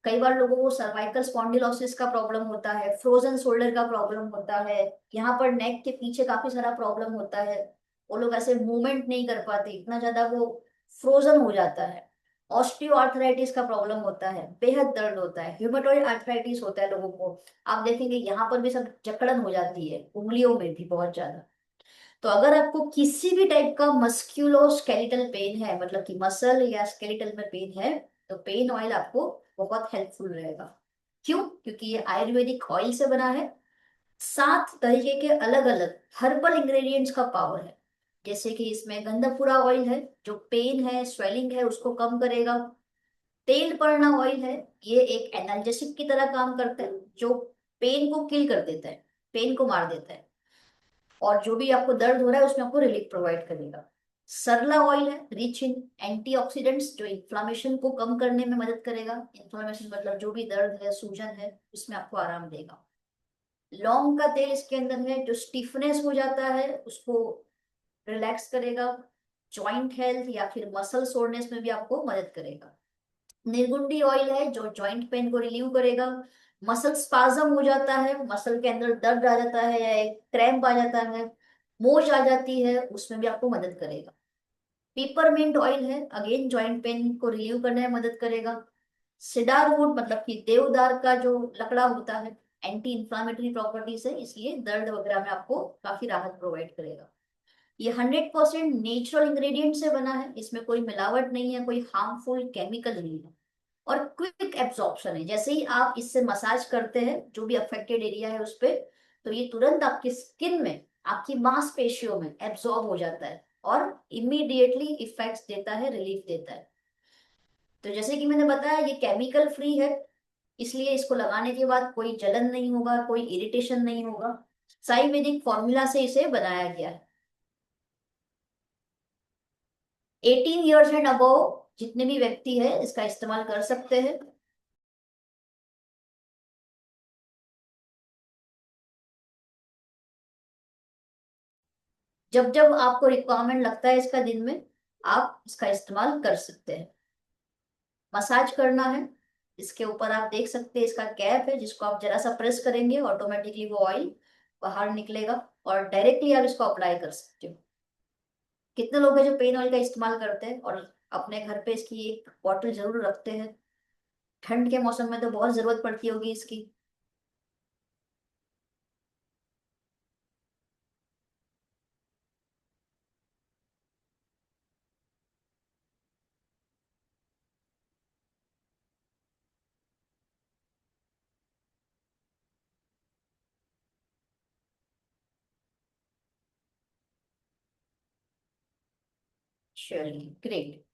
कई बार लोगों को सर्वाइकल स्पॉन्डिलोसिस का प्रॉब्लम होता है, फ्रोजन शोल्डर का प्रॉब्लम होता है, यहाँ पर नेक के पीछे काफी सारा प्रॉब्लम होता है। वो लोग ऐसे मूवमेंट नहीं कर पाते, इतना ज्यादा वो फ्रोजन हो जाता है। ऑस्टियो आर्थराइटिस का प्रॉब्लम होता है, बेहद दर्द होता है, ह्यूमेटॉइड आर्थराइटिस होता है लोगों को। आप देखेंगे यहाँ पर भी सब जकड़न हो जाती है, उंगलियों में भी बहुत ज्यादा। तो अगर आपको किसी भी टाइप का मस्क्यूलो स्केलेटल पेन है, मतलब कि मसल या स्केलेटल में पेन है, तो पेन ऑयल आपको बहुत हेल्पफुल रहेगा। क्यों? क्योंकि ये आयुर्वेदिक ऑयल से बना है। 7 तरीके के अलग अलग हर्बल इंग्रेडिएंट्स का पावर है। जैसे कि इसमें गंधपुरा ऑयल है, जो पेन है, स्वेलिंग है, उसको कम करेगा। तेल पर्णा ऑयल है, ये एक एनाल्जेसिक की तरह काम करता है, जो पेन को किल कर देता है, पेन को मार देता है। और जो भी आपको दर्द हो रहा है उसमें आपको रिलीफ प्रोवाइड करेगा। सरला ऑयल है रिच इन एंटीऑक्सीडेंट्स, जो इन्फ्लामेशन को कम करने में मदद करेगा। इन्फ्लामेशन मतलब जो भी दर्द है, सूजन है, उसमें आपको आराम देगा। लौंग का तेल इसके अंदर है, जो स्टिफनेस हो जाता है उसको रिलैक्स करेगा। जॉइंट हेल्थ या फिर मसल सोरनेस में भी आपको मदद करेगा। निर्गुंडी ऑयल है जो जॉइंट पेन को रिलीव करेगा। मसल स्पाज्म हो जाता है, मसल के अंदर दर्द आ जाता है या एक क्रैम्प आ जाता है, मोच आ जाती है, उसमें भी आपको मदद करेगा। पीपरमिंट ऑयल है, अगेन जॉइंट पेन को रिलीव करने में मदद करेगा। सिडार वुड मतलब कि देवदार का जो लकड़ा होता है, एंटी इंफ्लामेटरी प्रॉपर्टीज है, इसलिए दर्द वगैरह में आपको काफी राहत प्रोवाइड करेगा। ये 100% नेचुरल इंग्रेडिएंट से बना है, इसमें कोई मिलावट नहीं है, कोई हार्मफुल केमिकल नहीं है। और क्विक एब्जॉर्प्शन है, जैसे ही आप इससे मसाज करते हैं जो भी अफेक्टेड एरिया है उस पे, तो ये तुरंत आपकी स्किन में, आपकी मांसपेशियों में एब्जॉर्ब हो जाता है और इमीडिएटली इफेक्ट्स देता है, रिलीफ देता है। तो जैसे कि मैंने बताया ये केमिकल फ्री है, इसलिए इसको लगाने के बाद कोई जलन नहीं होगा, कोई इरिटेशन नहीं होगा। आयुर्वेदिक फॉर्मूला से इसे बनाया गया है। 18 ईयर्स एंड अबव जितने भी व्यक्ति है इसका इस्तेमाल कर सकते हैं। जब जब आपको रिक्वायरमेंट लगता है इसका दिन में, आप इसका इस्तेमाल कर सकते हैं। मसाज करना है, इसके ऊपर आप देख सकते हैं इसका कैप है, जिसको आप जरा सा प्रेस करेंगे ऑटोमेटिकली वो ऑयल बाहर निकलेगा और डायरेक्टली आप इसको अप्लाई कर सकते हो। कितने लोग हैं जो पेन ऑयल का इस्तेमाल करते हैं और अपने घर पे इसकी एक बॉटल जरूर रखते हैं? ठंड के मौसम में तो बहुत जरूरत पड़ती होगी इसकी। Surely, great.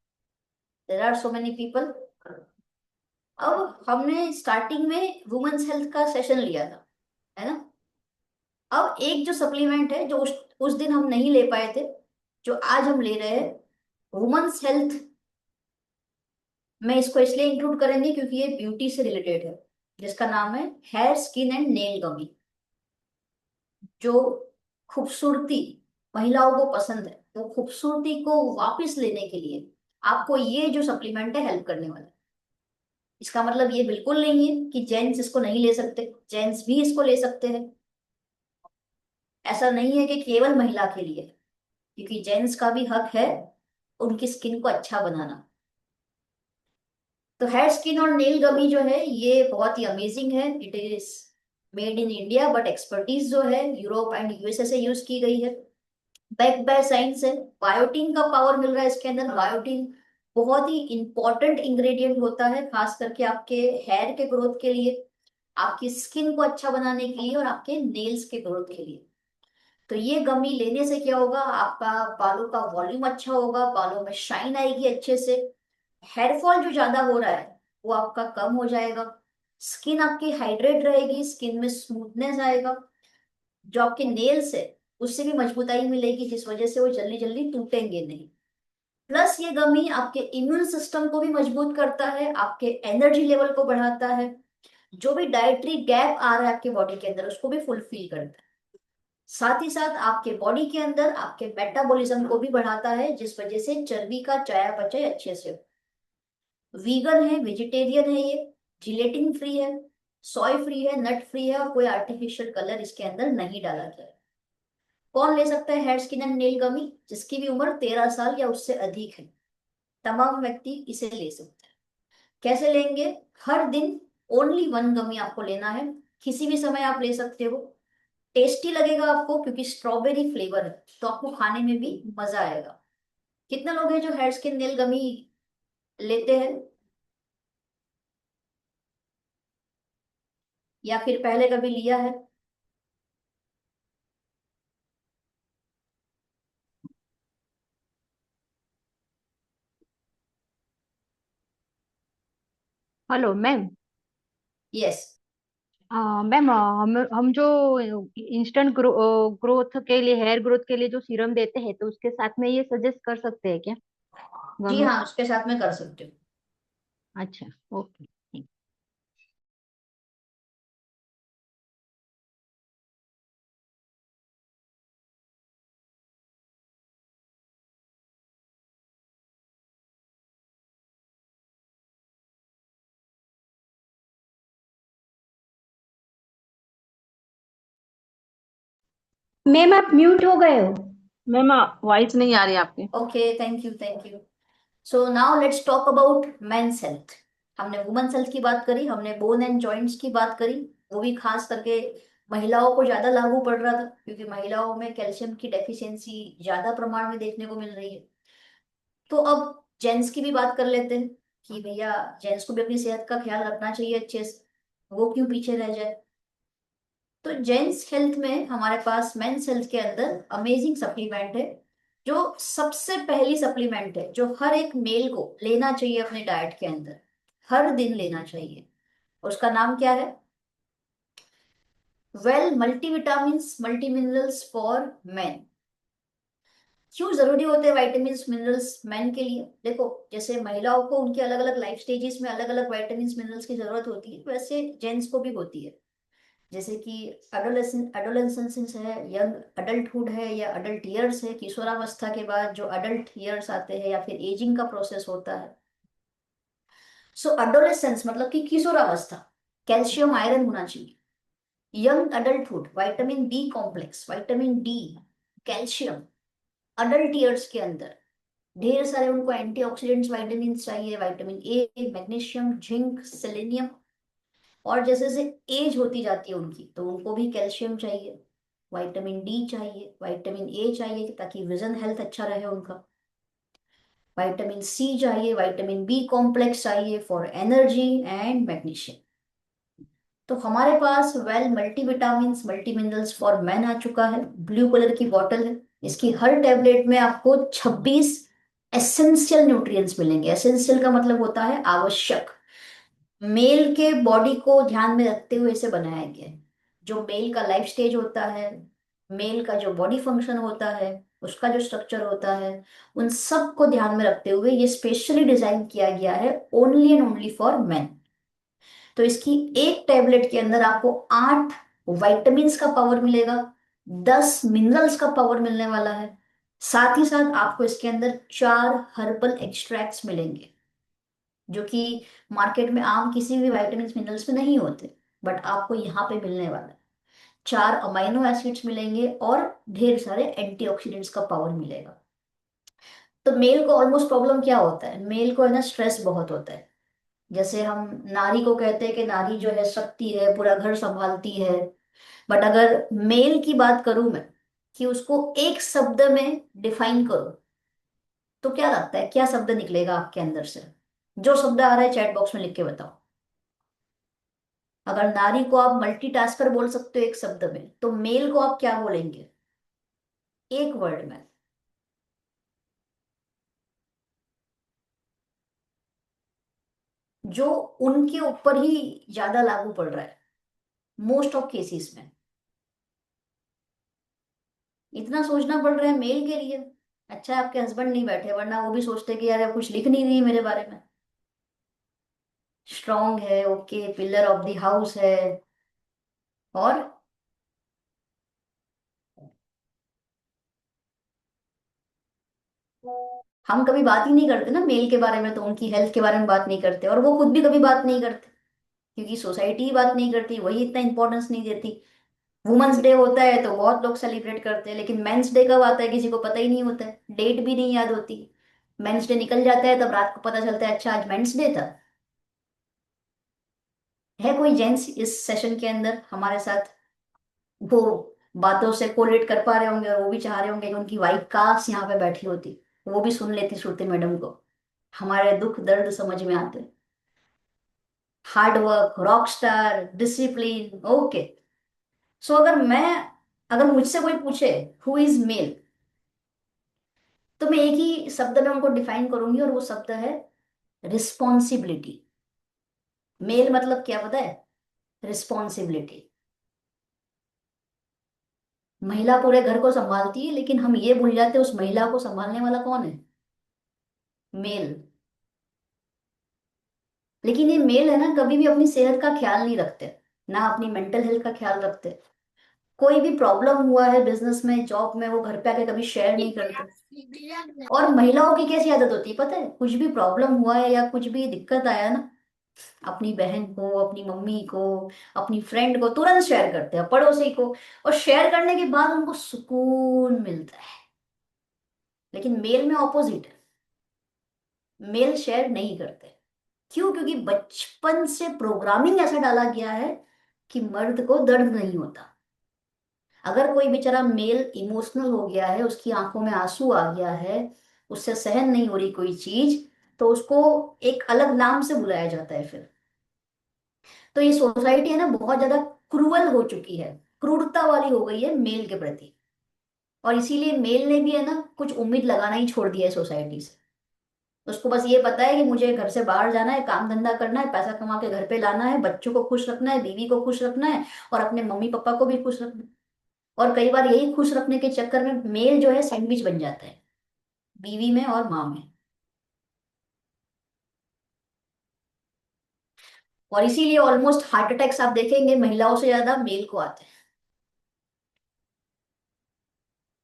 There are so many people. अब हमने स्टार्टिंग में वुमेन्स हेल्थ का सेशन लिया था, है ना? अब एक जो सप्लीमेंट है जो उस दिन हम नहीं ले पाए थे, जो आज हम ले रहे हैं, वुमेन्स हेल्थ में इसको इसलिए इंक्लूड करेंगे क्योंकि ये ब्यूटी से रिलेटेड है, जिसका नाम है हेयर स्किन एंड नेल गमी। जो खूबसूरती महिलाओं को पसंद है, वो खूबसूरती को वापस लेने के लिए आपको ये जो सप्लीमेंट है हेल्प करने वाला है। इसका मतलब ये बिल्कुल नहीं है कि जेंट्स इसको नहीं ले सकते, जेंट्स भी इसको ले सकते हैं। ऐसा नहीं है कि केवल महिला के लिए, क्योंकि जेंट्स का भी हक है उनकी स्किन को अच्छा बनाना। तो हेयर स्किन और नेल गमी जो है ये बहुत ही अमेजिंग है। It is made in India, but expertise जो है यूरोप एंड यूएसए से यूज की गई है। बैक बाय साइंस है, बायोटीन का पावर मिल रहा है इसके अंदर। बायोटीन बहुत ही इंपॉर्टेंट इंग्रेडिएंट होता है, खास करके आपके हेयर के ग्रोथ के लिए, आपकी स्किन को अच्छा बनाने के लिए और आपके नेल्स के ग्रोथ के लिए। तो ये गमी लेने से क्या होगा, आपका बालों का वॉल्यूम अच्छा होगा, बालों में शाइन आएगी अच्छे से। हेयर फॉल जो ज्यादा हो रहा है वो आपका कम हो जाएगा। स्किन आपकी हाइड्रेट रहेगी, स्किन में स्मूथनेस आएगा। जो आपके नेल्स है उससे भी मजबूताई मिलेगी, जिस वजह से वो जल्दी जल्दी टूटेंगे नहीं। प्लस ये गमी आपके इम्यून सिस्टम को भी मजबूत करता है, आपके एनर्जी लेवल को बढ़ाता है। जो भी डाइटरी गैप आ रहा है आपके बॉडी के अंदर उसको भी फुलफिल करता है। साथ ही साथ आपके बॉडी के अंदर आपके मेटाबॉलिज्म को भी बढ़ाता है, जिस वजह से चर्बी का चयापचय अच्छे से हो। वीगन है, वेजिटेरियन है ये, जिलेटिन फ्री है, सोय फ्री है, नट फ्री है और कोई आर्टिफिशियल कलर इसके अंदर नहीं डाला गया है। कौन ले सकता है हेयर स्किन एंड नेल गमी? जिसकी भी उम्र 13 साल या उससे अधिक है, तमाम व्यक्ति इसे ले सकते हैं। कैसे लेंगे? हर दिन ओनली वन गमी आपको लेना है, किसी भी समय आप ले सकते हो। टेस्टी लगेगा आपको क्योंकि स्ट्रॉबेरी फ्लेवर है, तो आपको खाने में भी मजा आएगा। कितने लोग हैं जो हेयर स्किन नेल गमी लेते हैं या फिर पहले कभी लिया है? Hello ma'am. यस। मैम, हम जो इंस्टेंट ग्रोथ के लिए, हेयर ग्रोथ के लिए जो सीरम देते हैं, तो उसके साथ में ये सजेस्ट कर सकते हैं क्या? जी गवर्नमेंट। हाँ, उसके साथ में कर सकते हो। अच्छा, ओके। मैम आप म्यूट हो गए हो। मैम वॉइस नहीं आ रही आपकी। Okay, thank you thank you. So now let's talk about men's health. हमने वुमेन्स हेल्थ की बात करी, हमने बोन एंड जॉइंट्स की बात करी। वो भी खास करके महिलाओं को ज्यादा लागू पड़ रहा था, क्योंकि महिलाओं में कैल्शियम की डेफिशिएंसी ज्यादा प्रमाण में देखने को मिल रही है। तो अब जेंट्स की भी बात कर लेते हैं कि भैया जेंट्स को भी अपनी सेहत का ख्याल रखना चाहिए अच्छे से, वो क्यों पीछे रह जाए। तो जेंट्स हेल्थ में हमारे पास मेंस हेल्थ के अंदर अमेजिंग सप्लीमेंट है, जो सबसे पहली सप्लीमेंट है जो हर एक मेल को लेना चाहिए अपने डाइट के अंदर, हर दिन लेना चाहिए। उसका नाम क्या है? Well multivitamin multi minerals for main. क्यों जरूरी होते हैं वाइटामिन मिनरल्स मैन के लिए? देखो, जैसे महिलाओं को उनके अलग अलग लाइफ स्टेजेस में अलग अलग वाइटामिन मिनरल्स की जरूरत होती है, वैसे जेंट्स को भी होती है। जैसे कि एडोलेसेंस है, यंग अडल्टहुड है या अडल्ट ईयर्स है, किशोरावस्था के बाद जो अडल्ट ईयर्स आते हैं या फिर एजिंग का प्रोसेस होता है। सो अडोलेसेंस मतलब कि किशोरावस्था, कैल्शियम आयरन होना चाहिए। Young adulthood, vitamin B complex, vitamin D, calcium. Adult years के अंदर ढेर सारे उनको एंटीऑक्सीडेंट्स विटामिन चाहिए, vitamin A, magnesium, zinc, selenium. और जैसे जैसे एज होती जाती है उनकी, तो उनको भी कैल्शियम चाहिए, विटामिन डी चाहिए, विटामिन ए चाहिए ताकि विजन हेल्थ अच्छा रहे उनका। विटामिन सी चाहिए, विटामिन बी कॉम्प्लेक्स चाहिए फॉर एनर्जी एंड मैग्नीशियम। तो हमारे पास well multivitamin multi minerals for man आ चुका है। ब्लू कलर की बॉटल है, इसकी हर टेबलेट में आपको 26 एसेंशियल न्यूट्रिएंट्स मिलेंगे। एसेंशियल का मतलब होता है आवश्यक, मेल के बॉडी को ध्यान में रखते हुए इसे बनाया गया है। जो मेल का लाइफ स्टेज होता है, मेल का जो बॉडी फंक्शन होता है, उसका जो स्ट्रक्चर होता है, उन सब को ध्यान में रखते हुए ये स्पेशली डिजाइन किया गया है, only and only for main. तो इसकी एक टेबलेट के अंदर आपको 8 विटामिन का पावर मिलेगा, 10 मिनरल्स का पावर मिलने वाला है। साथ ही साथ आपको इसके अंदर 4 हर्बल एक्सट्रैक्ट्स मिलेंगे, जो कि मार्केट में आम किसी भी विटामिन मिनरल्स में नहीं होते, बट आपको यहाँ पे मिलने वाला है। 4 अमाइनो एसिड्स मिलेंगे और ढेर सारे एंटीऑक्सीडेंट्स का पावर मिलेगा। तो मेल को ऑलमोस्ट प्रॉब्लम क्या होता है? मेल को है ना स्ट्रेस बहुत होता है। जैसे हम नारी को कहते हैं कि नारी जो है शक्ति है, पूरा घर संभालती है। बट अगर मेल की बात करूं मैं, कि उसको एक शब्द में डिफाइन करूं, तो क्या लगता है क्या शब्द निकलेगा आपके अंदर से? जो शब्द आ रहा है चैट बॉक्स में लिख के बताओ। अगर नारी को आप मल्टीटास्कर बोल सकते हो एक शब्द में, तो मेल को आप क्या बोलेंगे एक वर्ड में? जो उनके ऊपर ही ज्यादा लागू पड़ रहा है मोस्ट ऑफ केसेस में। इतना सोचना पड़ रहा है मेल के लिए। अच्छा है आपके हस्बैंड नहीं बैठे, वरना वो भी सोचते कि यार ये कुछ लिख नहीं रही मेरे बारे में। स्ट्रांग है, okay, pillar of the house है। और हम कभी बात ही नहीं करते ना मेल के बारे में, तो उनकी हेल्थ के बारे में बात नहीं करते, और वो खुद भी कभी बात नहीं करते, क्योंकि सोसाइटी ही बात नहीं करती, वही इतना इंपॉर्टेंस नहीं देती। वुमेन्स डे होता है तो बहुत लोग सेलिब्रेट करते हैं, लेकिन मेंस डे कब आता है किसी को पता ही नहीं होता है, डेट भी नहीं याद होती। मेंस डे निकल जाता है तब रात को पता चलता है अच्छा आज मेंस डे था। है कोई जेंट्स इस सेशन के अंदर हमारे साथ? वो बातों से कोरिलेट कर पा रहे होंगे, और वो भी चाह रहे होंगे कि उनकी वाइफ काश यहाँ पे बैठी होती, वो भी सुन लेती श्रुति मैडम को, हमारे दुख दर्द समझ में आते। Hard work, rock star, discipline, okay. So अगर मुझसे कोई पूछे हु इज मेल, तो मैं एक ही शब्द में उनको डिफाइन करूंगी, और वो शब्द है रिस्पॉन्सिबिलिटी। मेल मतलब क्या पता है? रिस्पॉन्सिबिलिटी। महिला पूरे घर को संभालती है, लेकिन हम ये भूल जाते हैं उस महिला को संभालने वाला कौन है? मेल। लेकिन ये मेल है ना, कभी भी अपनी सेहत का ख्याल नहीं रखते, ना अपनी मेंटल हेल्थ का ख्याल रखते। कोई भी प्रॉब्लम हुआ है बिजनेस में, जॉब में, वो घर पे आके कभी शेयर नहीं करते। और महिलाओं की कैसी आदत होती है पता है? कुछ भी प्रॉब्लम हुआ है या कुछ भी दिक्कत आया ना, अपनी बहन को, अपनी मम्मी को, अपनी फ्रेंड को तुरंत शेयर करते हैं, पड़ोसी को। और शेयर करने के बाद उनको सुकून मिलता है। लेकिन मेल में ऑपोजिट है, मेल शेयर नहीं करते। क्यों? क्योंकि बचपन से प्रोग्रामिंग ऐसा डाला गया है कि मर्द को दर्द नहीं होता। अगर कोई बेचारा मेल इमोशनल हो गया है, उसकी आंखों में आंसू आ गया है, उससे सहन नहीं हो रही कोई चीज, तो उसको एक अलग नाम से बुलाया जाता है फिर। तो ये सोसाइटी है ना, बहुत ज्यादा क्रूअल हो चुकी है, क्रूरता वाली हो गई है मेल के प्रति। और इसीलिए मेल ने भी है ना कुछ उम्मीद लगाना ही छोड़ दिया है सोसाइटी से। उसको बस ये पता है कि मुझे घर से बाहर जाना है, काम धंधा करना है, पैसा कमा के घर पे लाना है, बच्चों को खुश रखना है, बीवी को खुश रखना है, और अपने मम्मी पापा को भी खुश रखना है। और कई बार यही खुश रखने के चक्कर में मेल जो है सैंडविच बन जाता है बीवी में और माँ में। और इसीलिए ऑलमोस्ट हार्ट अटैक्स आप देखेंगे महिलाओं से ज्यादा मेल को आते हैं।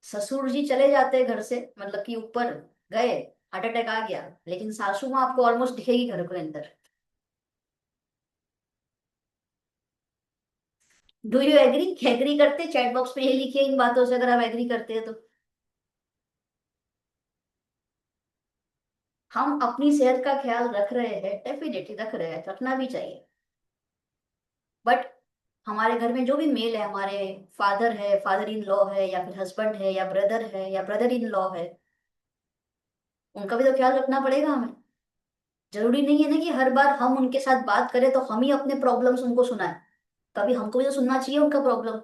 ससुर जी चले जाते हैं घर से, मतलब कि ऊपर गए, हार्ट अटैक आ गया, लेकिन सासू माँ आपको ऑलमोस्ट दिखेगी घर के अंदर। Do you agree? एग्री करते? चैट बॉक्स में ये लिखिए इन बातों से, अगर आप एग्री करते हैं तो। हम अपनी सेहत का ख्याल रख रहे हैं, डेफिनेटली रख रहे हैं, रखना भी चाहिए। बट हमारे घर में जो भी मेल है, हमारे फादर है, फादर इन लॉ है, या फिर हस्बैंड है, या ब्रदर है, या ब्रदर इन लॉ है, उनका भी तो ख्याल रखना पड़ेगा हमें। जरूरी नहीं है ना कि हर बार हम उनके साथ बात करें तो हम ही अपने प्रॉब्लम्स उनको सुनाएं। कभी हमको भी तो सुनना चाहिए उनका प्रॉब्लम।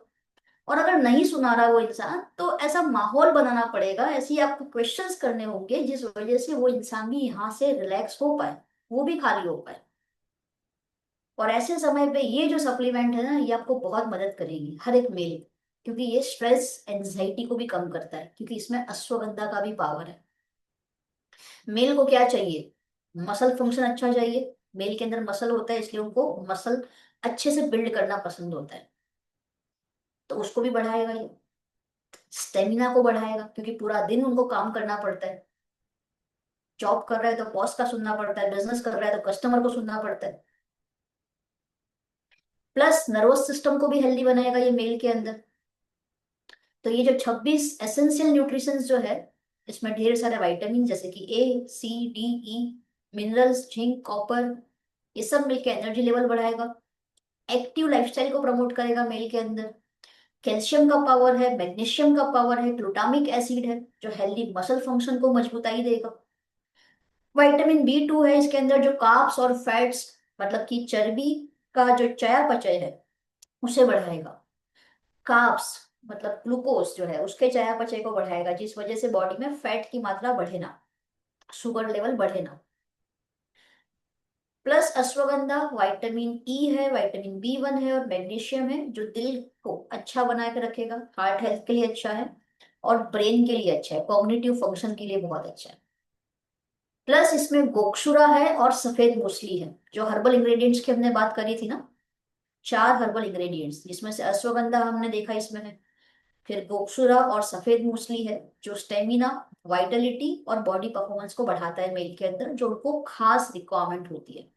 और अगर नहीं सुना रहा वो इंसान, तो ऐसा माहौल बनाना पड़ेगा, ऐसी आपको क्वेश्चंस करने होंगे जिस वजह से वो इंसान भी यहाँ से रिलैक्स हो पाए, वो भी खाली हो पाए। और ऐसे समय पे ये जो सप्लीमेंट है ना, ये आपको बहुत मदद करेगी हर एक मेल। क्योंकि ये स्ट्रेस एंजाइटी को भी कम करता है, क्योंकि इसमें अश्वगंधा का भी पावर है। मेल को क्या चाहिए? मसल फंक्शन अच्छा चाहिए। मेल के अंदर मसल होता है, इसलिए उनको मसल अच्छे से बिल्ड करना पसंद होता है। तो उसको भी बढ़ाएगा ये। स्टेमिना को बढ़ाएगा, क्योंकि पूरा दिन उनको काम करना पड़ता है। जॉब कर रहा है तो बॉस का सुनना पड़ता है, बिजनेस कर रहा है तो कस्टमर को सुनना पड़ता है। प्लस नर्वस सिस्टम को भी हेल्दी बनाएगा ये मेल के अंदर। तो ये जो 26 एसेंशियल न्यूट्रिशंस जो है, इसमें ढेर सारे विटामिन जैसे कि A, C, D, E, minerals, zinc, copper, ये सब मिलकर एनर्जी लेवल बढ़ाएगा। एक्टिव लाइफस्टाइल को प्रमोट करेगा मेल के अंदर। कैल्शियम का पावर है, मैग्नीशियम का पावर है, ग्लूटामिक एसिड है जो हेल्दी मसल फंक्शन को मजबूताई देगा। विटामिन B2 है इसके अंदर, जो कार्ब्स और फैट्स, मतलब कि चर्बी का जो चयापचय है उसे बढ़ाएगा। कार्ब्स मतलब ग्लूकोज जो है, उसके चयापचय को बढ़ाएगा, जिस वजह से बॉडी में फैट की मात्रा बढ़े ना, शुगर लेवल बढ़े ना। प्लस अश्वगंधा विटामिन E है, विटामिन B1 है, और मैग्नीशियम है जो दिल को अच्छा बना के रखेगा, हार्ट हेल्थ के लिए अच्छा है, और ब्रेन के लिए अच्छा है, कॉग्निटिव फंक्शन के लिए बहुत अच्छा है। प्लस इसमें गोक्षुरा है और सफेद मूसली है, जो हर्बल इंग्रेडिएंट्स की हमने बात करी थी ना, 4 हर्बल इंग्रेडिएंट्स, जिसमें से अश्वगंधा हमने देखा इसमें है, फिर गोक्षुरा और सफेद मूसली है जो स्टेमिना, वाइटलिटी और बॉडी परफॉर्मेंस को बढ़ाता है मेल के अंदर, जो उनको खास रिक्वायरमेंट होती है।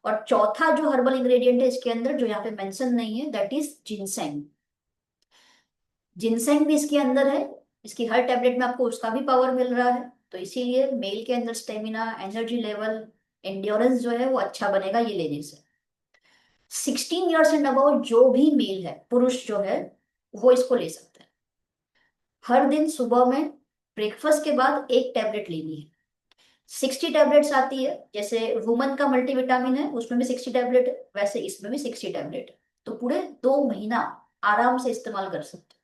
और चौथा जो हर्बल इंग्रेडिएंट है इसके अंदर, जो यहाँ पे मेंशन नहीं है, दैट इज जिनसेंग। जिनसेंग भी इसके अंदर है। इसकी हर टेबलेट में आपको उसका भी पावर मिल रहा है। तो इसीलिए मेल के अंदर स्टेमिना, एनर्जी लेवल, एंड्योरेंस जो है वो अच्छा बनेगा ये लेने से। 16 ईयर्स एंड अबव जो भी मेल है, पुरुष जो है, वो इसको ले सकता है। हर दिन सुबह में ब्रेकफास्ट के बाद एक टेबलेट लेनी है। 60 टैबलेट्स आती है, जैसे वुमन का मल्टीविटामिन है उसमें भी 60 टैबलेट है, वैसे इसमें भी 60 टैबलेट है। तो पूरे 2 महीना आराम से इस्तेमाल कर सकते हैं।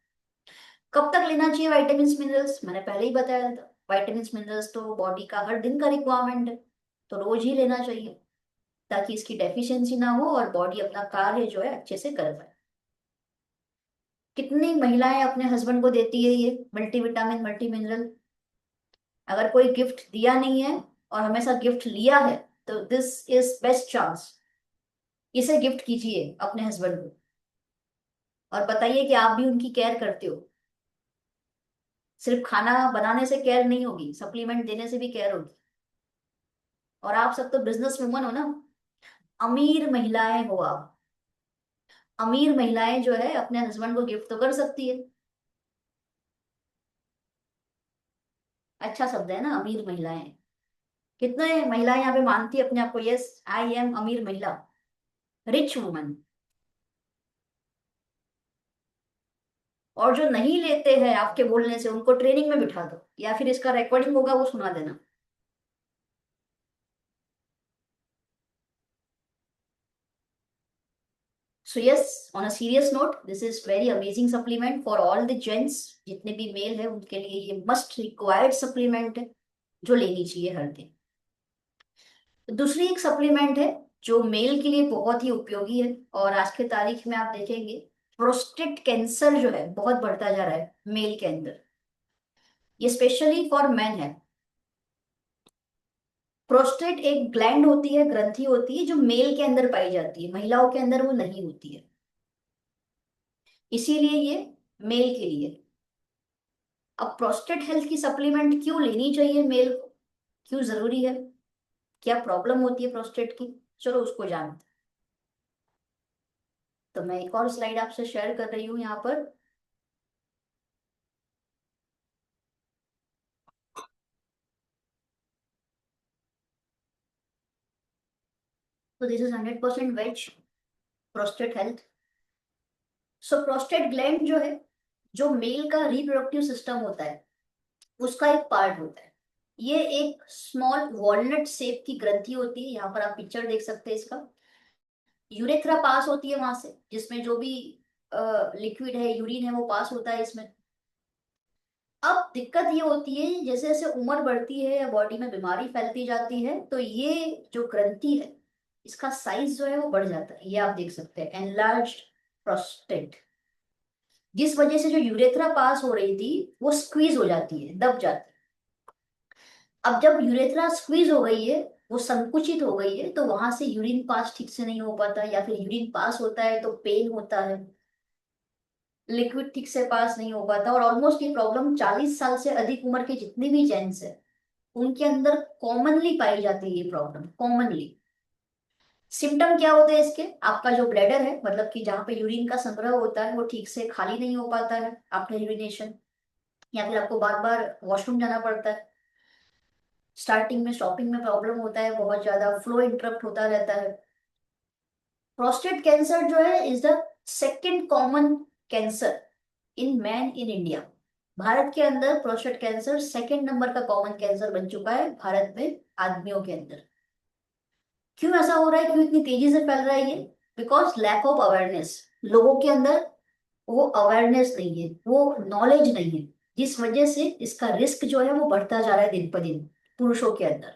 कब तक लेना चाहिए विटामिन मिनरल्स? मैंने पहले ही बताया था, विटामिन मिनरल्स तो बॉडी का हर दिन का रिक्वायरमेंट है, तो रोज ही लेना चाहिए। ताकि इसकी डेफिशिएंसी ना हो और बॉडी अपना कार्य जो है अच्छे से कर पाए। कितनी महिलाएं अपने हस्बैंड को देती है ये मल्टीविटामिन मल्टी मिनरल? अगर कोई गिफ्ट दिया नहीं है और हमेशा गिफ्ट लिया है तो दिस इज बेस्ट चांस, इसे गिफ्ट कीजिए अपने हस्बैंड को और बताइए कि आप भी उनकी केयर करते हो। सिर्फ खाना बनाने से केयर नहीं होगी, सप्लीमेंट देने से भी केयर होगी। और आप सब तो बिजनेस वुमन हो ना, अमीर महिलाएं हो आप। अमीर महिलाएं जो है अपने हस्बैंड को गिफ्ट तो कर सकती है। अच्छा शब्द है ना, अमीर महिलाएं। कितने महिलाएं यहाँ पे मानती है अपने आप को, यस आई एम अमीर महिला, रिच वुमन। और जो नहीं लेते हैं आपके बोलने से उनको ट्रेनिंग में बिठा दो, या फिर इसका रिकॉर्डिंग होगा वो सुना देना। So yes, on a serious note, this is very amazing supplement for all the gents. जितने भी मेल है उनके लिए ये मस्ट रिक्वायर्ड सप्लीमेंट है जो लेनी चाहिए हर दिन। दूसरी एक सप्लीमेंट है जो मेल के लिए बहुत ही उपयोगी है, और आज के तारीख में आप देखेंगे प्रोस्टेट कैंसर जो है बहुत बढ़ता जा रहा है मेल के अंदर। ये स्पेशली फॉर मैन है। प्रोस्टेट एक ग्लैंड होती है, ग्रंथि होती है जो मेल के अंदर पाई जाती है, महिलाओं के अंदर वो नहीं होती है, इसीलिए ये मेल के लिए। अब प्रोस्टेट हेल्थ की सप्लीमेंट क्यों लेनी चाहिए मेल को, क्यों जरूरी है, क्या प्रॉब्लम होती है प्रोस्टेट की, चलो उसको जानते हैं। तो मैं एक और स्लाइड आपसे शेयर कर रही हूँ यहाँ पर। तो this is 100% veg prostate health. So prostate gland जो है, जो मेल का रिप्रोडक्टिव सिस्टम होता है उसका एक पार्ट होता है। ये एक स्मॉल वॉलनट शेप की ग्रंथि होती है, यहाँ पर आप पिक्चर देख सकते हैं इसका। यूरेथ्रा पास होती है वहां से, जिसमें जो भी लिक्विड है, यूरिन है, वो पास होता है इसमें। अब दिक्कत ये होती है जैसे जैसे उम्र बढ़ती है या बॉडी में बीमारी फैलती जाती है तो ये जो ग्रंथि है इसका साइज जो है वो बढ़ जाता है। ये आप देख सकते हैं एनलार्ज्ड प्रोस्टेट, जिस वजह से जो यूरेथ्रा पास हो रही थी वो स्क्वीज हो जाती है, दब जाती है। अब जब यूरेथ्रा स्क्वीज हो गई है, वो संकुचित हो गई है, तो वहां से यूरिन पास ठीक से नहीं हो पाता, या फिर यूरिन पास होता है तो पेन होता है, लिक्विड ठीक से पास नहीं हो पाता। और ऑलमोस्ट ये प्रॉब्लम 40 साल से अधिक उम्र के जितने भी जेंट्स है उनके अंदर कॉमनली पाई जाती है ये प्रॉब्लम, कॉमनली। सिम्टम क्या होते हैं इसके? आपका जो ब्लैडर है, मतलब कि जहाँ पे यूरिन का संग्रह होता है, वो ठीक से खाली नहीं हो पाता है आफ्टर यूरिनेशन, या फिर आपको बार बार वॉशरूम जाना पड़ता है। स्टार्टिंग में शॉपिंग में प्रॉब्लम होता है, बहुत ज्यादा फ्लो इंटरप्ट होता रहता है। प्रोस्टेट कैंसर जो है is the second common cancer in man in India. Bharat के अंदर प्रोस्टेट कैंसर सेकेंड नंबर का कॉमन कैंसर बन चुका है भारत में आदमियों के अंदर। क्यों ऐसा हो रहा है, क्यों इतनी तेजी से फैल रहा है ये? Because lack of awareness. लोगों के अंदर वो अवेयरनेस नहीं है, वो नॉलेज नहीं है, जिस वजह से इसका रिस्क जो है वो बढ़ता जा रहा है दिन पर दिन पुरुषों के अंदर।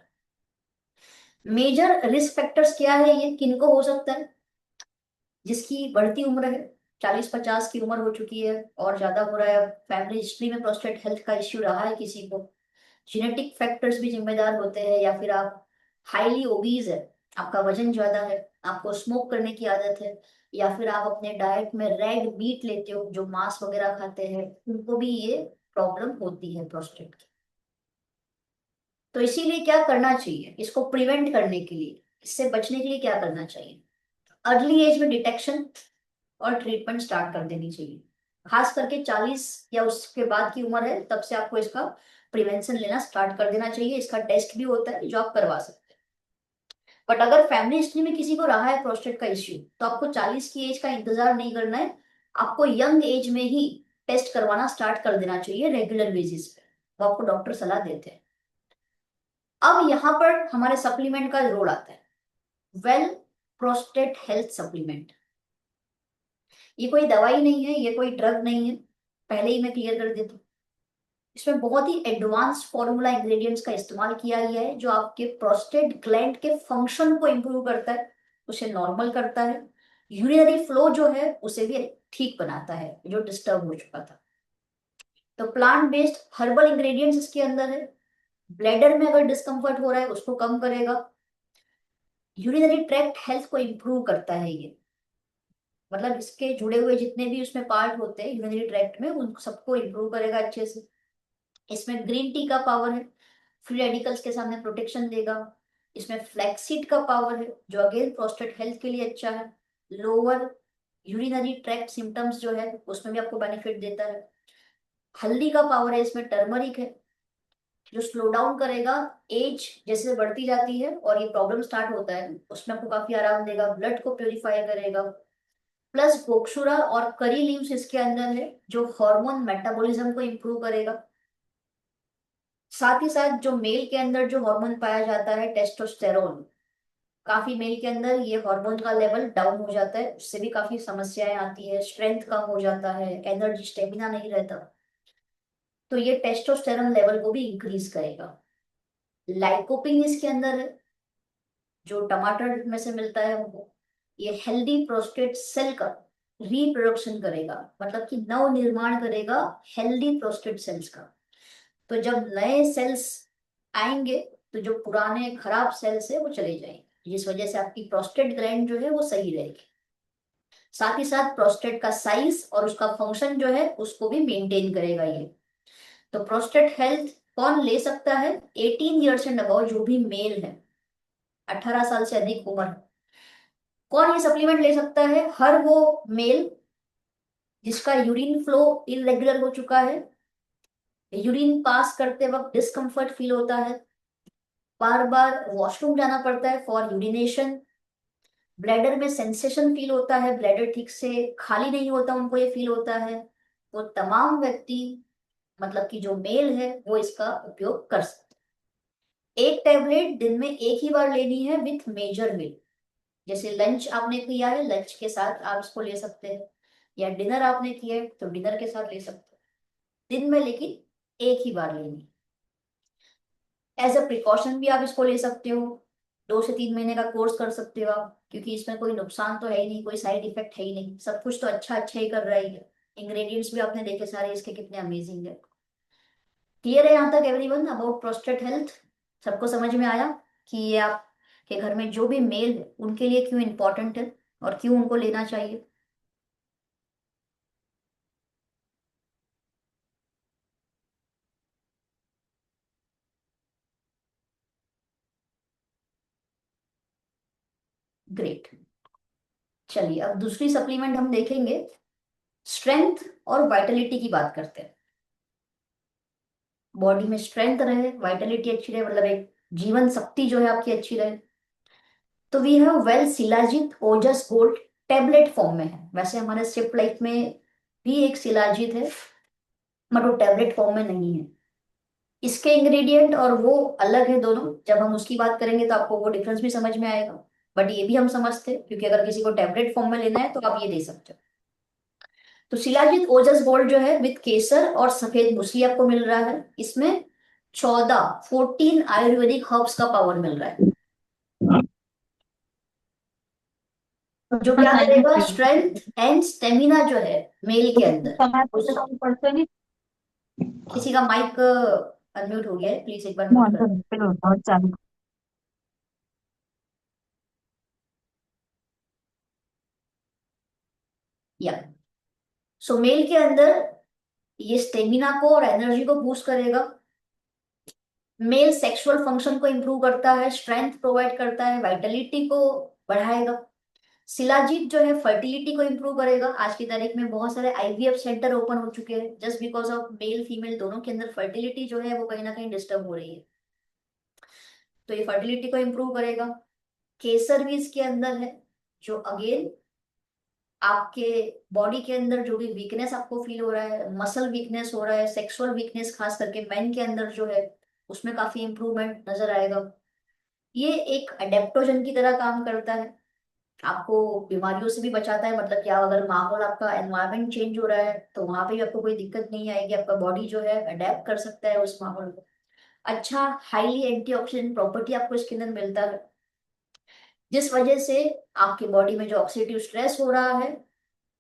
मेजर रिस्क फैक्टर्स क्या है, ये किनको हो सकता है? जिसकी बढ़ती उम्र है, 40-50 की उम्र हो चुकी है और ज्यादा हो रहा है, फैमिली हिस्ट्री में प्रोस्टेट हेल्थ का इश्यू रहा है किसी को, जेनेटिक फैक्टर्स भी जिम्मेदार होते हैं, या फिर आप हाईली ओबीज है, आपका वजन ज्यादा है, आपको स्मोक करने की आदत है, या फिर आप अपने डाइट में रेड मीट लेते हो, जो मांस वगैरह खाते हैं, उनको भी ये प्रॉब्लम होती है प्रोस्टेट की। तो इसीलिए क्या करना चाहिए इसको प्रिवेंट करने के लिए, इससे बचने के लिए क्या करना चाहिए? अर्ली एज में डिटेक्शन और ट्रीटमेंट स्टार्ट कर देनी चाहिए। खास करके 40 या उसके बाद की उम्र है तब से आपको इसका प्रिवेंशन लेना स्टार्ट कर देना चाहिए। इसका टेस्ट भी होता है जो आप करवा सकते हैं। बट अगर फैमिली हिस्ट्री में किसी को रहा है प्रोस्टेट का इश्यू तो आपको 40 की एज का इंतजार नहीं करना है, आपको यंग एज में ही टेस्ट करवाना स्टार्ट कर देना चाहिए रेगुलर बेसिस पे, वो आपको डॉक्टर सलाह देते हैं। अब यहाँ पर हमारे सप्लीमेंट का रोल आता है, वेल प्रोस्टेट हेल्थ सप्लीमेंट। ये कोई दवाई नहीं है, ये कोई ड्रग नहीं है, पहले ही मैं क्लियर कर देती हूँ। इसमें बहुत ही एडवांस फॉर्मूला इंग्रेडिएंट्स का इस्तेमाल किया गया है जो आपके प्रोस्टेट ग्लैंड के फंक्शन को इम्प्रूव करता है, उसे नॉर्मल करता है, यूरिनरी फ्लो जो है उसे भी ठीक बनाता है जो डिस्टर्ब हो चुका था। तो प्लांट बेस्ड हर्बल इंग्रेडिएंट्स इसके अंदर है। ब्लैडर में अगर डिस्कम्फर्ट हो रहा है उसको कम करेगा, यूरिनरी ट्रैक्ट हेल्थ को इम्प्रूव करता है ये, मतलब इसके जुड़े हुए जितने भी उसमें पार्ट होते हैं यूरिनरी ट्रैक्ट में उन सबको इम्प्रूव करेगा अच्छे से। इसमें ग्रीन टी का पावर है, फ्री रेडिकल्स के सामने प्रोटेक्शन देगा। इसमें फ्लैक्सीड का पावर है जो अगेन प्रोस्टेट हेल्थ के लिए अच्छा है, लोअर यूरिनरी ट्रैक्ट सिम्टम्स जो है उसमें भी आपको बेनिफिट देता है। हल्दी का पावर है, इसमें टर्मरिक है जो स्लो डाउन करेगा एज जैसे बढ़ती जाती है और ये प्रॉब्लम स्टार्ट होता है उसमें आपको काफी आराम देगा, ब्लड को प्योरीफाई करेगा। प्लस गोक्षुरा और करी लीव्स इसके अंदर है जो हार्मोन मेटाबॉलिज्म को इम्प्रूव करेगा। साथ ही साथ जो मेल के अंदर जो हार्मोन पाया जाता है टेस्टोस्टेरोन, काफी मेल के अंदर ये हार्मोन का लेवल डाउन हो जाता है, उससे भी काफी समस्याएं आती है, स्ट्रेंथ कम हो जाता है, एनर्जी स्टेमिना नहीं रहता, तो ये टेस्टोस्टेरोन लेवल को भी इंक्रीज करेगा। लाइकोपिन इसके अंदर है जो टमाटर में से मिलता है हमको, ये हेल्दी प्रोस्टेट सेल का रिप्रोडक्शन करेगा, मतलब कि नव निर्माण करेगा हेल्दी प्रोस्टेट सेल्स का। तो जब नए सेल्स आएंगे तो जो पुराने खराब सेल्स है वो चले जाएंगे, जिस वजह से आपकी प्रोस्टेट ग्लैंड जो है वो सही रहेगी। साथ ही साथ प्रोस्टेट का साइज और उसका फंक्शन जो है उसको भी मेंटेन करेगा ये। तो प्रोस्टेट हेल्थ कौन ले सकता है? 18 ईयर्स एंड अबव जो भी मेल है, 18 साल से अधिक उम्र, कौन ये सप्लीमेंट ले सकता है? हर वो मेल जिसका यूरिन फ्लो इरेगुलर हो चुका है, यूरिन पास करते वक्त डिस्कम्फर्ट फील होता है, बार बार वॉशरूम जाना पड़ता है फॉर यूरिनेशन, ब्लैडर में सेंसेशन फील होता है, ब्लैडर ठीक से खाली नहीं होता उनको ये फील होता है, वो तमाम व्यक्ति मतलब कि जो मेल है वो इसका उपयोग कर सकते हैं। एक टैबलेट दिन में एक ही बार लेनी है विथ मेजर मील, जैसे लंच आपने किया है लंच के साथ आप इसको ले सकते हैं, या डिनर आपने किया है तो डिनर के साथ ले सकते हैं, दिन में लेकिन एक ही बार लेनी। एज अ प्रिकॉशन भी आप इसको ले सकते हो, 2 से 3 महीने का कोर्स कर सकते हो आप, क्योंकि इसमें कोई नुकसान तो है ही नहीं, कोई साइड इफेक्ट है ही नहीं, सब कुछ तो अच्छा अच्छा ही कर रहा है। इंग्रेडिएंट्स भी आपने देखे सारे इसके कितने अमेजिंग है। क्लियर है यहाँ तक एवरीवन अबाउट प्रोस्टेट हेल्थ? सबको समझ में आया कि ये आपके घर में जो भी मेल है उनके लिए क्यों इंपॉर्टेंट है और क्यों उनको लेना चाहिए? ग्रेट। चलिए अब दूसरी सप्लीमेंट हम देखेंगे, स्ट्रेंथ और वाइटलिटी की बात करते हैं। बॉडी में स्ट्रेंथ रहे, वाइटलिटी अच्छी रहे, मतलब एक जीवन शक्ति जो है आपकी अच्छी रहे, तो we have well Shilajit Ojas Gold, tablet form में है। वैसे हमारे सिप लाइफ में भी एक शिलाजीत है बट वो टेबलेट फॉर्म में नहीं है। इसके इंग्रेडिएंट और वो अलग है दोनों, जब हम उसकी बात करेंगे तो आपको वो डिफरेंस भी समझ में आएगा, बट ये भी हम समझते हैं क्योंकि अगर किसी को टेबलेट फॉर्म में लेना है तो आप ये दे सकते हो। तो शिलाजीत ओजस गोल्ड जो है विद केसर और सफेद मूसली आपको मिल रहा है, इसमें 14 आयुर्वेदिक हर्ब्स का पावर मिल रहा है जो क्या करेगा, स्ट्रेंथ एंड स्टेमिना जो है मेल के अंदर किसी का माइक अनम्यूट हो गया है, प्लीज एक बार म्यूट कर। या सो मेल के अंदर ये स्टेमिना को और एनर्जी को बूस्ट करेगा, मेल सेक्सुअल फंक्शन को इंप्रूव करता है, स्ट्रेंथ प्रोवाइड करता है, वाइटलिटी को बढ़ाएगा। शिलाजीत जो है फर्टिलिटी को इंप्रूव करेगा। आज की तारीख में बहुत सारे आईवीएफ सेंटर ओपन हो चुके हैं just because of male female दोनों के अंदर फर्टिलिटी जो है वो कहीं ना कहीं डिस्टर्ब हो रही है, तो ये फर्टिलिटी को इंप्रूव करेगा। केसर भी इसके अंदर है जो अगेन आपके बॉडी के अंदर जो भी वीकनेस आपको फील हो रहा है, मसल वीकनेस हो रहा है, सेक्सुअल वीकनेस खास करके मेन के अंदर जो है उसमें काफी इंप्रूवमेंट नजर आएगा। ये एक अडेप्टोजन की तरह काम करता है, आपको बीमारियों से भी बचाता है, मतलब क्या, अगर माहौल आपका एनवायरनमेंट चेंज हो रहा है तो वहां पे भी आपको कोई दिक्कत नहीं आएगी, आपका बॉडी जो है अडेप्ट कर सकता है उस माहौल को। अच्छा हाईली एंटीऑक्सीडेंट प्रॉपर्टी आपको इसके अंदर मिलता है, जिस वजह से आपकी बॉडी में जो ऑक्सीडेटिव स्ट्रेस हो रहा है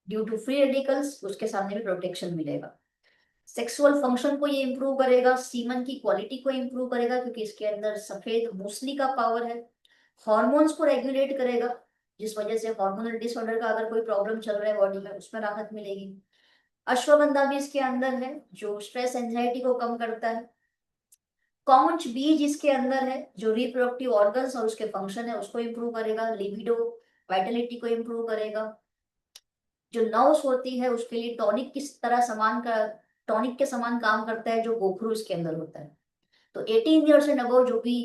ड्यू टू फ्री रेडिकल्स, उसके सामने भी प्रोटेक्शन मिलेगा। सेक्सुअल फंक्शन को ये इंप्रूव करेगा, सीमन की क्वालिटी को इंप्रूव करेगा क्योंकि इसके अंदर सफेद मूसली का पावर है। हॉर्मोन्स को रेगुलेट करेगा, जिस वजह से हार्मोनल डिसऑर्डर का अगर कोई प्रॉब्लम चल रहा है बॉडी में उसमें राहत मिलेगी। अश्वगंधा भी इसके अंदर है जो स्ट्रेस एंजाइटी को कम करता है। कॉन्च बीज इसके अंदर है जो रिप्रोडक्टिव ऑर्गन्स और उसके फंक्शन है उसको इंप्रूव करेगा, लिबिडो वाइटलिटी को इंप्रूव करेगा। जो नर्व्स होती है उसके लिए टॉनिक किस तरह समान का, टॉनिक के समान काम करता है जो गोखरू इसके अंदर होता है। तो 18 ईयर्स एंड अबव जो भी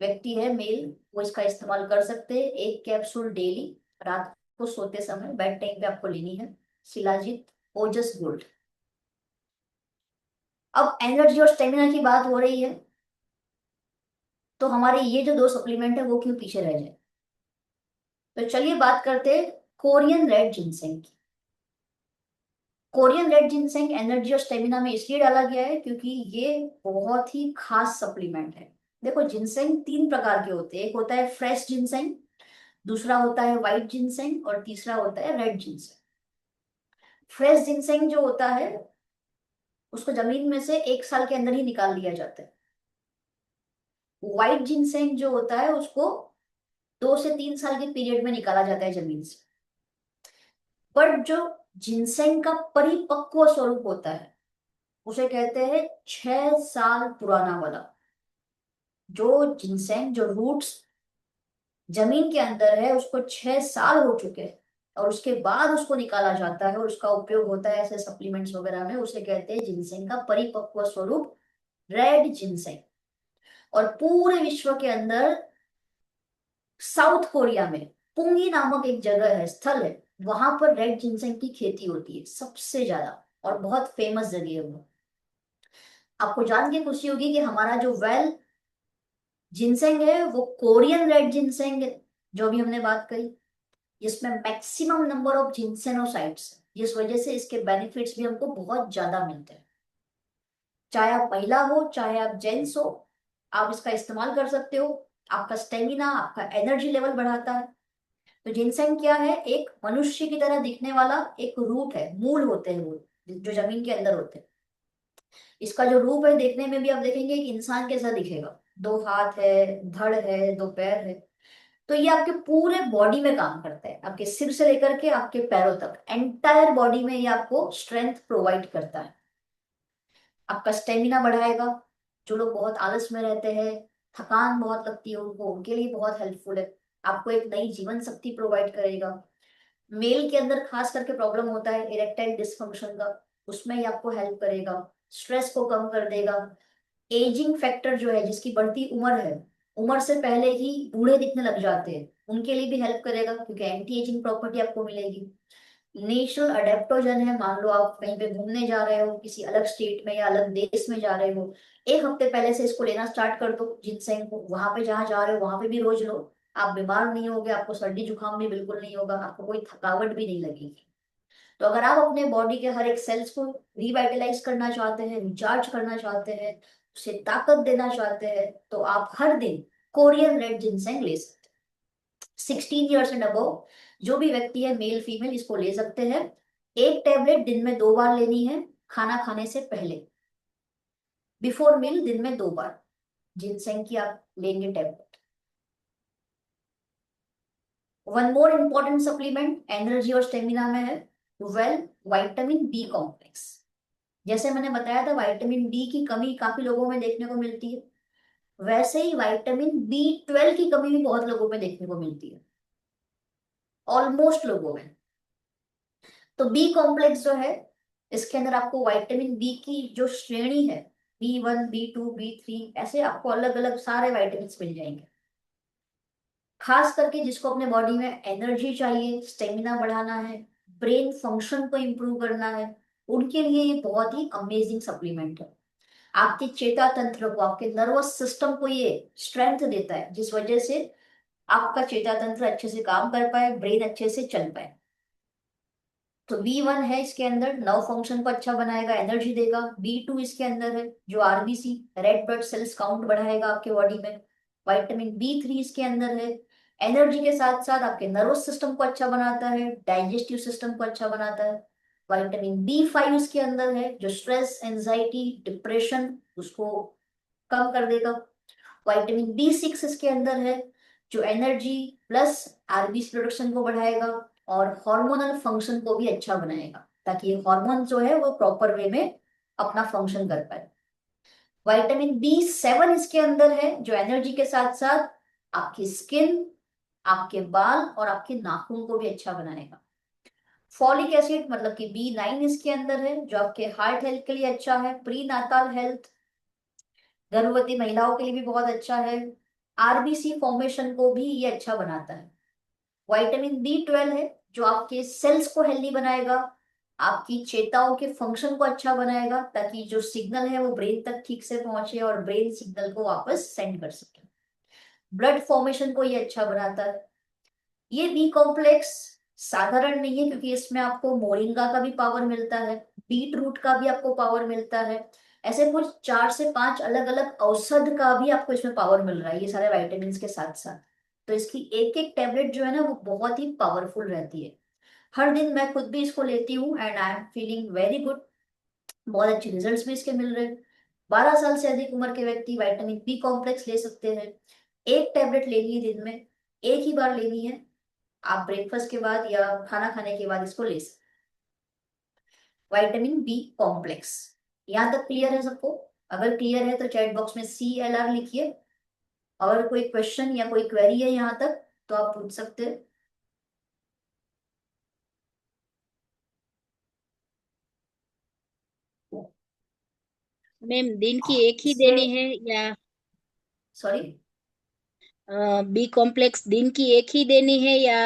व्यक्ति है मेल, वो इसका इस्तेमाल कर सकते हैं। एक कैप्सूल डेली रात को सोते समय बेड टाइम पे आपको लेनी है, शिलाजीत ओजस गोल्ड। अब एनर्जी और स्टेमिना की बात हो रही है तो हमारे ये जो दो सप्लीमेंट है वो क्यों पीछे रह जाए। तो चलिए बात करते हैं कोरियन रेड जिनसेंग की। कोरियन रेड जिनसेंग एनर्जी और स्टेमिना में इसलिए डाला गया है क्योंकि ये बहुत ही खास सप्लीमेंट है। देखो जिनसेंग तीन प्रकार के होते हैं, एक होता है फ्रेश जिनसेंग, दूसरा होता है व्हाइट जिनसेंग और तीसरा होता है रेड जिनसेंग। फ्रेश जिनसेंग जो होता है उसको जमीन में से 1 साल के अंदर ही निकाल लिया जाता है। व्हाइट जिनसेंग जो होता है उसको 2 से 3 साल के पीरियड में निकाला जाता है जमीन से। बट जो जिनसेंग का परिपक्व स्वरूप होता है उसे कहते हैं 6 साल पुराना वाला। जो जिनसेंग जो रूट्स जमीन के अंदर है उसको 6 साल हो चुके हैं और उसके बाद उसको निकाला जाता है और उसका उपयोग होता है ऐसे सप्लीमेंट्स वगैरह में, उसे कहते हैं जिनसेंग का परिपक्व स्वरूप रेड जिनसेंग। और पूरे विश्व के अंदर साउथ कोरिया में पुंगी नामक एक जगह है, स्थल है, वहां पर रेड जिनसेंग की खेती होती है सबसे ज्यादा और बहुत फेमस जगह है वो। आपको जान के खुशी होगी कि हमारा जो वेल जिनसेंग है वो कोरियन रेड जिनसेंग है, जो भी हमने बात करी, जिसमें मैक्सिमम नंबर ऑफ जिनसेनोसाइट्स है, जिस वजह से इसके बेनिफिट्स भी हमको बहुत ज्यादा मिलते हैं। चाहे आप महिला हो चाहे आप जेंट्स हो, आप इसका इस्तेमाल कर सकते हो। आपका स्टेमिना आपका एनर्जी लेवल बढ़ाता है। तो जिनसेंग क्या है, एक मनुष्य की तरह दिखने वाला एक रूट है, मूल होते हैं वो जो जमीन के अंदर होते हैं। इसका जो रूप है देखने में भी आप देखेंगे एक इंसान कैसा दिखेगा, 2 हाथ है, धड़ है, 2 पैर है। तो ये आपके पूरे बॉडी में काम करता है, आपके सिर से लेकर के आपके पैरों तक एंटायर बॉडी में ये आपको स्ट्रेंथ प्रोवाइड करता है। आपका स्टेमिना बढ़ाएगा। जो लोग बहुत आलस में रहते हैं, थकान बहुत लगती है उनको, उनके लिए बहुत हेल्पफुल है। आपको एक नई जीवन शक्ति प्रोवाइड करेगा। मेल के अंदर खास करके प्रॉब्लम होता है इरेक्टाइल डिसफंक्शन का, उसमें ही आपको हेल्प करेगा। स्ट्रेस को कम कर देगा। एजिंग फैक्टर जो है, जिसकी बढ़ती उम्र है, उम्र से पहले ही बूढ़े दिखने लग जाते हैं, उनके लिए भी हेल्प करेगा क्योंकि एंटी एजिंग प्रॉपर्टी आपको मिलेगी। नेचुरल अडेप्टोजन है, मान लो आप कहीं पे घूमने जा रहे हो किसी अलग स्टेट में या अलग देश में जा रहे हो, 1 हफ्ते पहले से इसको लेना स्टार्ट कर दो जिनसेंग को, वहां पे जहाँ जा रहे हो वहां पे भी रोज लो। आप बीमार नहीं होगे, आपको सर्दी जुकाम भी बिल्कुल नहीं होगा, आपको कोई थकावट भी नहीं लगेगी। तो अगर आप अपने बॉडी के हर एक सेल्स को रिवाइटलाइज करना चाहते हैं, रिचार्ज करना चाहते हैं, उसे ताकत देना चाहते हैं, तो आप हर दिन कोरियन रेड जिनसेंग ले सकते हैं। 16 ईयर्स एंड अबव जो भी व्यक्ति है, मेल फीमेल, इसको ले सकते हैं। एक टेबलेट दिन में 2 बार लेनी है, खाना खाने से पहले, बिफोर मील दिन में 2 बार जिनसेंग की आप लेंगे tablet. One more important supplement energy और स्टेमिना में है वेल विटामिन बी कॉम्प्लेक्स। जैसे मैंने बताया था विटामिन डी की कमी काफी लोगों में देखने को मिलती है, वैसे ही विटामिन B12 की कमी भी बहुत लोगों में देखने को मिलती है, ऑलमोस्ट लोगों में। तो बी कॉम्प्लेक्स जो है, इसके अंदर आपको विटामिन बी की जो श्रेणी है, B1 B2 B3 ऐसे आपको अलग अलग सारे विटामिन मिल जाएंगे। खास करके जिसको अपने बॉडी में एनर्जी चाहिए, स्टेमिना बढ़ाना है, ब्रेन फंक्शन को इंप्रूव करना है, उनके लिए ये बहुत ही अमेजिंग सप्लीमेंट है। आपके चेता तंत्र को, आपके नर्वस सिस्टम को ये स्ट्रेंथ देता है, जिस वजह से आपका चेता तंत्र अच्छे से काम कर पाए, ब्रेन अच्छे से चल पाए। तो B1 है इसके अंदर, नर्व फंक्शन को अच्छा बनाएगा, एनर्जी देगा। B2 इसके अंदर है जो RBC, red blood cells count बढ़ाएगा आपके बॉडी में। विटामिन B3 इसके अंदर है, एनर्जी के साथ साथ आपके नर्वस सिस्टम को अच्छा बनाता है, डाइजेस्टिव सिस्टम को अच्छा बनाता है। विटामिन B5 इसके अंदर है जो स्ट्रेस, एंजाइटी, डिप्रेशन उसको कम कर देगा। विटामिन B6 इसके अंदर है जो एनर्जी प्लस आरबीसी प्रोडक्शन को बढ़ाएगा और हार्मोनल फंक्शन को भी अच्छा बनाएगा, ताकि ये हार्मोन जो है वो प्रॉपर वे में अपना फंक्शन कर पाए। विटामिन B7 इसके अंदर है जो एनर्जी के साथ साथ आपकी स्किन, आपके बाल और आपके नाखून को भी अच्छा बनाएगा। फॉलिक एसिड मतलब कि B9 इसके अंदर है जो आपके हार्ट हेल्थ के लिए अच्छा है, प्री नाताल हेल्थ, गर्भवती महिलाओं के लिए भी बहुत अच्छा है। आरबीसी फॉर्मेशन को भी ये अच्छा बनाता है। विटामिन B12 है जो आपके सेल्स को हेल्दी बनाएगा, आपकी चेताओं के फंक्शन को अच्छा बनाएगा, ताकि जो सिग्नल है वो ब्रेन तक ठीक से पहुंचे और ब्रेन सिग्नल को वापस सेंड कर सके। ब्लड फॉर्मेशन को ये अच्छा बनाता है। ये बी कॉम्प्लेक्स साधारण नहीं है, क्योंकि इसमें आपको मोरिंगा का भी पावर मिलता है, बीट रूट का भी आपको पावर मिलता है। ऐसे कुछ 4 से 5 अलग अलग औषध का भी आपको इसमें पावर मिल रहा है, ये सारे वाइटामिन के साथ साथ। तो इसकी एक एक टेबलेट जो है ना वो बहुत ही पावरफुल रहती है। हर दिन मैं खुद भी इसको लेती हूँ and I am feeling very good. बहुत अच्छे रिजल्ट्स भी इसके मिल रहे हैं। 12 साल से अधिक उम्र के व्यक्ति विटामिन B कॉम्प्लेक्स ले सकते हैं। एक टेबलेट लेनी है दिन में, एक ही बार लेनी है। आप ब्रेकफास्ट के बाद या खाना खाने के बाद इसको ले सकते हैं। Vitamin B complex. यहाँ तक क्लियर है सबको? अगर क्लियर है तो चैट बॉक्स में CLR लिखिए। अगर कोई क्वेश्चन या कोई क्वेरी है यहाँ तक तो आप पूछ सकते हैं। मैम दिन की एक ही इससे देनी है या सॉरी, बी कॉम्प्लेक्स दिन की एक ही देनी है या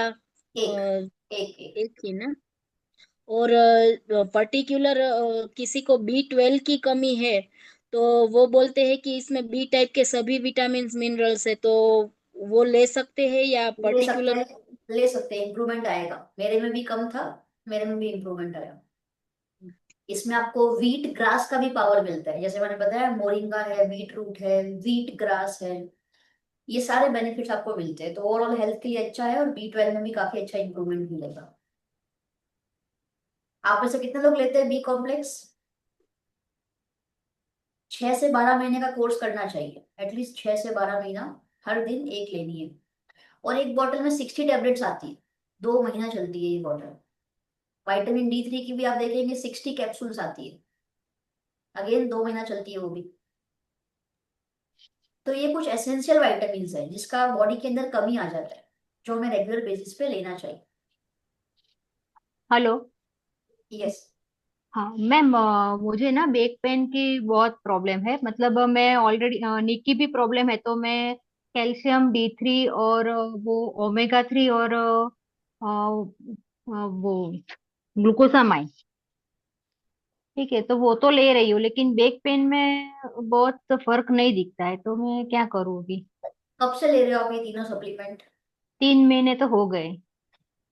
एक एक एक ही ना? और पर्टिकुलर किसी को B12 की कमी है तो वो बोलते हैं कि इसमें बी टाइप के सभी विटामिन मिनरल्स है, तो वो ले सकते हैं या ले सकते पर्टिकुलर? हैं, ले सकते हैं, इम्प्रूवमेंट आएगा। मेरे में भी कम था, मेरे में भी इम्प्रूवमेंट आया। इसमें आपको व्हीट ग्रास का भी पावर मिलता है, जैसे मैंने बताया मोरिंगा है, बीट रूट है, व्हीट ग्रास है। ये सारे बेनिफिट्स आपको मिलते हैं, तो ओवरऑल हेल्थ के लिए अच्छा है और B12 में भी काफी अच्छा इंप्रूवमेंट मिलेगा। आप में से कितने लोग लेते हैं बी कॉम्प्लेक्स? 6 से 12 महीने का कोर्स करना चाहिए, एटलीस्ट 6 से 12 महीना, हर दिन एक लेनी है। और एक बॉटल में 60 टैबलेट्स आती है, 2 महीना चलती है ये बॉटल। विटामिन D3 की भी आप देखेंगे 60 कैप्सूल्स आती है, अगेन 2 महीना चलती है वो भी। तो ये कुछ एसेंशियल वाइटामिन है जिसका बॉडी के अंदर कमी आ जाता है, जो हमें रेगुलर बेसिस पे लेना चाहिए। हेलो। यस। हाँ मैम, मुझे ना बैक पेन की बहुत प्रॉब्लम है। मतलब मैं ऑलरेडी नी की भी प्रॉब्लम है, तो मैं कैल्शियम D3 और वो ओमेगा 3 और वो ग्लूकोसामाइन, ठीक है, तो वो तो ले रही हूँ, लेकिन बैक पेन में बहुत फर्क नहीं दिखता है, तो मैं क्या करूँ अभी? कब से ले रहे हो आप ये तीनों सप्लीमेंट? 3 महीने तो हो गए।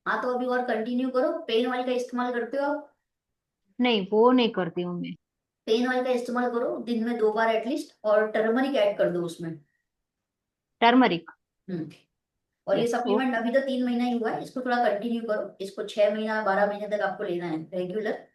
हाँ तो अभी और कंटिन्यू करो। पेन ऑयल का इस्तेमाल करते हो आप? नहीं, वो नहीं करती हूँ मैं। पेन ऑयल का इस्तेमाल करो दिन में 2 बार एटलीस्ट, और टर्मरिक ऐड कर दो उसमें। टर्मरिक। हम्म। और ये यस। सप्लीमेंट अभी तो 3 महीना ही हुआ है, इसको थोड़ा कंटिन्यू करो, इसको 6 महीना 12 महीने तक आपको लेना है रेगुलर।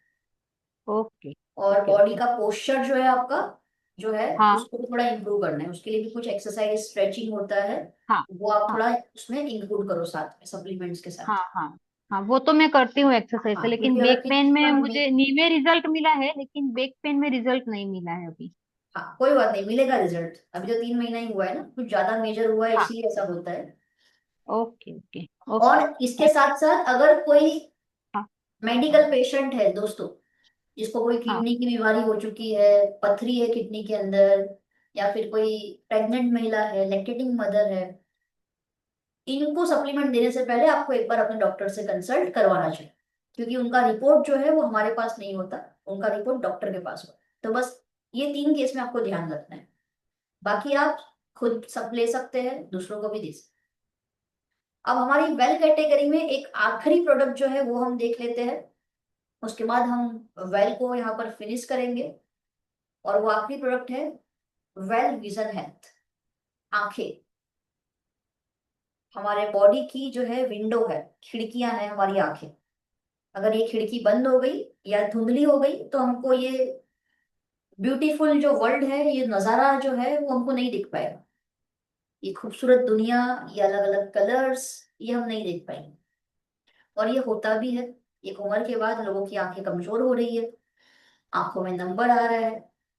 ओके और ओके बॉडी ओके। का पोस्चर जो है आपका, जो है हाँ उसको भी थोड़ा इंप्रूव करना है, उसके लिए भी कुछ एक्सरसाइज स्ट्रेचिंग होता है, हाँ वो आप हाँ थोड़ा उसमें इंक्लूड करो साथ में सप्लीमेंट्स के हाँ साथ। हाँ हाँ, वो तो मैं करती हूँ एक्सरसाइज से, हाँ लेकिन क्योंकि अगर बैक पेन किसी में का मुझे नी में रिजल्ट मिला है, लेकिन बैक पेन में रिजल्ट नहीं मिला है अभी। हाँ कोई बात नहीं, मिलेगा रिजल्ट। अभी तो 3 महीना ही हुआ है ना, कुछ ज्यादा मेजर हुआ है हाँ। इसीलिए ऐसा होता है। Okay okay okay. और इसके साथ साथ अगर कोई हाँ मेडिकल पेशेंट है दोस्तों, जिसको कोई हाँ किडनी की बीमारी हो चुकी है, पथरी है किडनी के अंदर, या फिर कोई प्रेग्नेंट महिला है, लैक्टेटिंग मदर है, इनको सप्लीमेंट देने से पहले आपको एक बार अपने डॉक्टर से कंसल्ट करवाना चाहिए, क्योंकि उनका रिपोर्ट जो है वो हमारे पास नहीं होता, उनका रिपोर्ट डॉक्टर के पास होता है। तो बस ये 3 केस में आपको ध्यान रखना है। बाकी आप खुद सब ले सकते हैं, दूसरों को भी दे सकते अब हमारी वेल कैटेगरी में एक आखिरी प्रोडक्ट जो है वो हम देख लेते हैं, उसके बाद हम वेल को यहाँ पर फिनिश करेंगे। और वो आखिरी प्रोडक्ट है वेल विजन हेल्थ। आंखें हमारे बॉडी की जो है विंडो है, खिड़कियां हैं हमारी आंखें। अगर ये खिड़की बंद हो गई या धुंधली हो गई तो हमको ये ब्यूटीफुल जो वर्ल्ड है, ये नजारा जो है वो हमको नहीं दिख पाएगा। ये खूबसूरत दुनिया, ये अलग अलग कलर्स, ये हम नहीं देख पाएंगे। और ये होता भी है। एक उम्र के बाद लोगों की आंखें कमजोर हो रही है, आंखों में नंबर आ रहा है,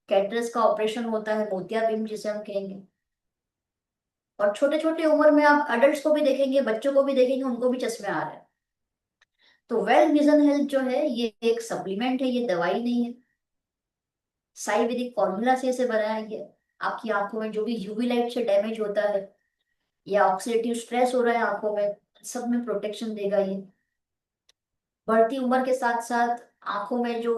कैटरेक्ट का ऑपरेशन होता है, मोतियाबिंद जिसे हम कहेंगे। और छोटे छोटे उम्र में आप अडल्ट को भी देखेंगे, बच्चों को भी देखेंगे, उनको भी चश्मे आ रहे हैं। तो वेल विजन हेल्थ जो है ये एक सप्लीमेंट है, ये दवाई नहीं है। आयुर्वेदिक फॉर्मूला से इसे बनाया गया है। आपकी आंखों में जो भी यूवी लाइट से डैमेज होता है या ऑक्सीडेटिव स्ट्रेस हो रहा है आंखों में, सब में प्रोटेक्शन देगा ये। बढ़ती उम्र के साथ साथ आंखों में जो